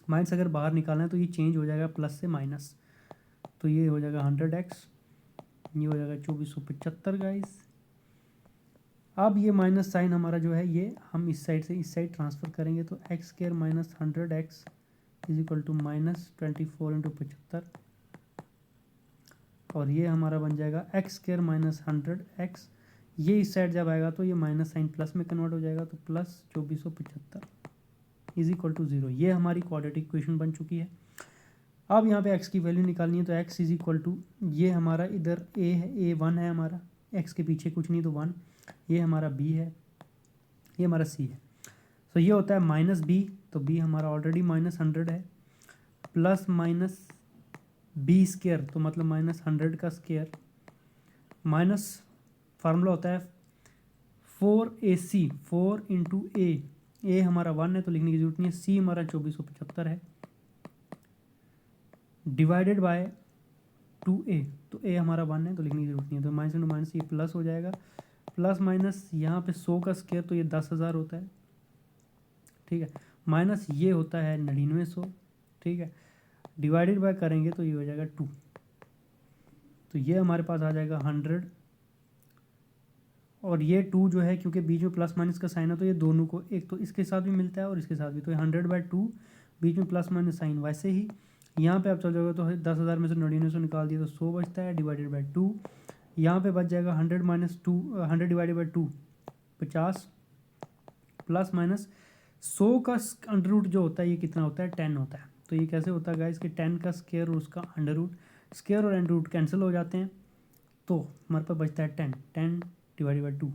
S1: माइनस अगर बाहर निकालना है तो ये चेंज हो जाएगा प्लस से माइनस, तो ये हो जाएगा 100x, ये हो जाएगा 2475 गाइस। अब ये माइनस साइन हमारा जो है ये हम इस साइड से इस साइड ट्रांसफ़र करेंगे, तो x square minus 100x is equal to minus 24 into 75, और ये हमारा बन जाएगा एक्स स्क्वायर माइनस 100x। ये इस साइड जब आएगा तो ये माइनस साइन प्लस में कन्वर्ट हो जाएगा, तो प्लस 2475 इज इक्वल टू 0। ये हमारी क्वाड्रेटिक इक्वेशन बन चुकी है। अब यहाँ पे x की वैल्यू निकालनी है, तो x इज इक्वल टू, ये हमारा इधर a है, a 1 है हमारा, x के पीछे कुछ नहीं तो 1, ये हमारा b है, ये हमारा c है। तो ये होता है माइनस b, तो b हमारा ऑलरेडी माइनस 100 है, प्लस माइनस b स्क्वायर, तो मतलब माइनस 100 का स्क्वायर, माइनस फार्मूला होता है 4ac, 4 इंटू a हमारा 1 है तो लिखने की जरूरत नहीं है, c हमारा 2475 है, डिवाइडेड बाय 2a, तो a हमारा 1 है तो लिखने की जरूरत नहीं है, तो माइनस इंटू माइनस ये प्लस हो जाएगा, प्लस माइनस यहाँ पे 100 का स्क्वायर तो ये 10,000 होता है, ठीक है, माइनस ये होता है 9900, ठीक है, डिवाइडेड बाय करेंगे तो ये हो जाएगा 2, तो ये हमारे पास आ जाएगा 100, और ये 2 जो है क्योंकि बीच में प्लस माइनस का साइन है तो ये दोनों को एक तो इसके साथ भी मिलता है और इसके साथ भी, तो 100/2 बीच में प्लस माइनस साइन, वैसे ही यहाँ पे आप चल जाओगे तो 10,000 में से 9900 निकाल दिया तो 100 बचता है, डिवाइडेड बाय 2, यहाँ पे बच जाएगा 100 minus 2, 100 divided by 2 50, plus minus 100 का अंडर रूट जो होता है ये कितना होता है 10 होता है। तो ये कैसे होता है गाइस कि 10 का स्क्वायर और उसका अंडर रूट, स्क्वायर और अंडर रूट कैंसिल हो जाते हैं, तो हमारे पास बचता है 10 डिवाइडेड बाई 2,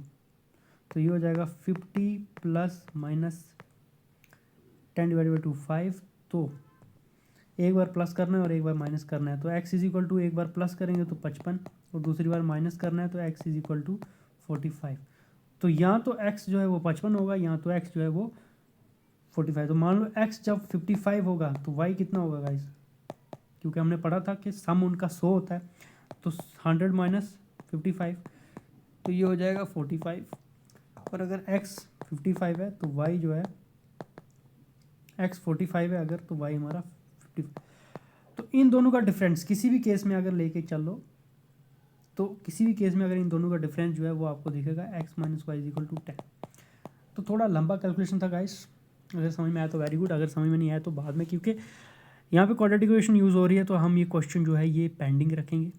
S1: तो ये हो जाएगा 50 प्लस माइनस 10 डिवाइडेड बाई 2 5, तो एक बार प्लस करना है और एक बार माइनस करना है, तो x इज इक्वल टू एक बार प्लस करेंगे तो 55 और दूसरी बार माइनस करना है तो x इज इक्वल टू 45। तो यहाँ तो x जो है वो 55 होगा, यहाँ तो x जो है वो 45। तो मान लो x जब 55 होगा तो y कितना होगा गाइस, क्योंकि हमने पढ़ा था कि सम उनका 100 होता है, तो 100 माइनस 55 तो ये हो जाएगा 45, और अगर x 55 है तो y जो है x 45 है अगर, तो y हमारा 50। तो इन दोनों का डिफरेंस किसी भी केस में अगर लेके चलो, तो किसी भी केस में अगर इन दोनों का डिफरेंस जो है वो आपको दिखेगा x minus y is equal to 10। तो थोड़ा लंबा कैलकुलेशन था गाइस, अगर समझ में आया तो वेरी गुड, अगर समझ में नहीं आया तो बाद में, क्योंकि यहाँ पे क्वाड्रेटिक इक्वेशन यूज़ हो रही है तो हम ये क्वेश्चन जो है ये पेंडिंग रखेंगे।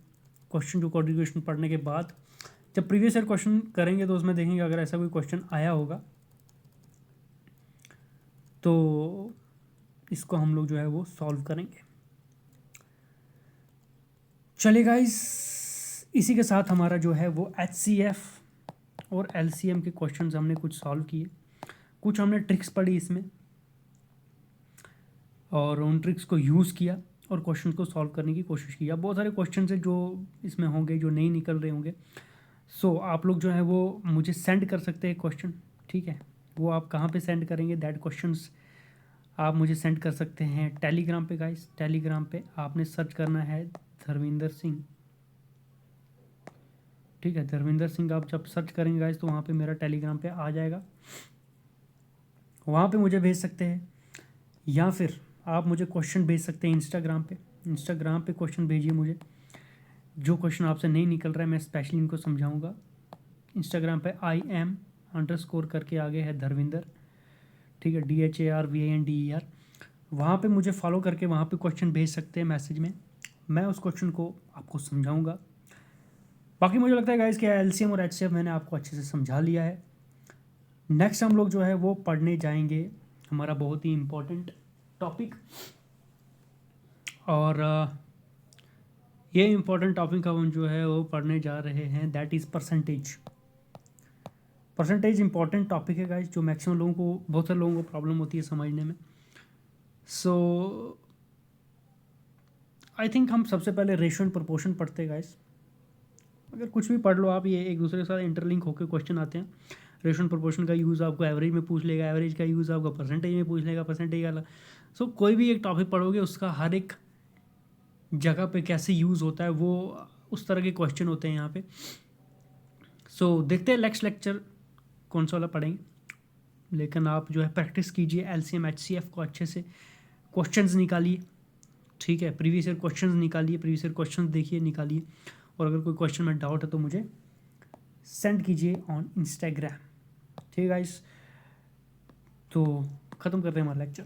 S1: क्वेश्चन जो क्वाड्रेटिक इक्वेशन पढ़ने के बाद जब प्रीवियस ईयर क्वेश्चन करेंगे तो उसमें देखेंगे अगर ऐसा कोई क्वेश्चन आया होगा तो इसको हम लोग जो है वो सॉल्व करेंगे। चलिए गाइस, इसी के साथ हमारा जो है वो HCF और LCM के क्वेश्चंस हमने कुछ सॉल्व किए, कुछ हमने ट्रिक्स पढ़ी इसमें और उन ट्रिक्स को यूज़ किया और क्वेश्चन को सॉल्व करने की कोशिश की। अब बहुत सारे क्वेश्चन है जो इसमें होंगे जो नहीं निकल रहे होंगे, सो आप लोग जो है वो मुझे सेंड कर सकते हैं क्वेश्चन, ठीक है। वो आप कहाँ पे सेंड करेंगे, दैट क्वेश्चंस आप मुझे सेंड कर सकते हैं टेलीग्राम पे गाइस। टेलीग्राम पे आपने सर्च करना है धर्मिंदर सिंह, ठीक है, धर्मिंदर सिंह आप जब सर्च करेंगे गाइस तो वहाँ पे मेरा टेलीग्राम पे आ जाएगा, वहाँ पे मुझे भेज सकते हैं, या फिर आप मुझे क्वेश्चन भेज सकते हैं इंस्टाग्राम पे क्वेश्चन भेजिए मुझे, जो क्वेश्चन आपसे नहीं निकल रहा है मैं स्पेशली इनको समझाऊंगा। इंस्टाग्राम पे IM_ करके आगे है धर्मिंदर, ठीक है, DHARVINDER, वहाँ पे मुझे फॉलो करके वहाँ पे क्वेश्चन भेज सकते हैं मैसेज में, मैं उस क्वेश्चन को आपको समझाऊंगा। बाकी मुझे लगता है गाइस कि LCM और HCF मैंने आपको अच्छे से समझा लिया है। नेक्स्ट हम लोग जो है वो पढ़ने जाएंगे हमारा बहुत ही इम्पोर्टेंट टॉपिक, और ये इम्पोर्टेंट टॉपिक हम जो है वो पढ़ने जा रहे हैं, that is percentage. Percentage important topic है गाइस, जो मैक्सिमम लोगों को, बहुत सारे लोगों को प्रॉब्लम होती है समझने में। सो आई थिंक हम सबसे पहले रेशियो एंड प्रोपोर्शन पढ़ते हैं गाइस। अगर कुछ भी पढ़ लो आप, ये एक दूसरे के साथ इंटरलिंक होकर क्वेश्चन आते हैं। रेशियो एंड प्रोपोर्शन का यूज़ आपको एवरेज में पूछ लेगा, एवरेज का यूज़ आपको परसेंटेज में पूछ लेगा, परसेंटेज का अलग। सो कोई भी एक टॉपिक पढ़ोगे उसका हर एक जगह पे कैसे यूज़ होता है वो उस तरह के क्वेश्चन होते हैं यहाँ पे। सो देखते हैं नेक्स्ट लेक्चर कौन सा वाला पढ़ेंगे, लेकिन आप जो है प्रैक्टिस कीजिए LCM HCF को अच्छे से, क्वेश्चंस निकालिए, ठीक है, प्रीवियस ईयर क्वेश्चंस निकालिए, प्रीवियस ईयर क्वेश्चंस देखिए, निकालिए, और अगर कोई क्वेश्चन में डाउट है तो मुझे सेंड कीजिए ऑन इंस्टाग्राम, ठीक है गाइस। तो ख़त्म करते हैं हमारा लेक्चर।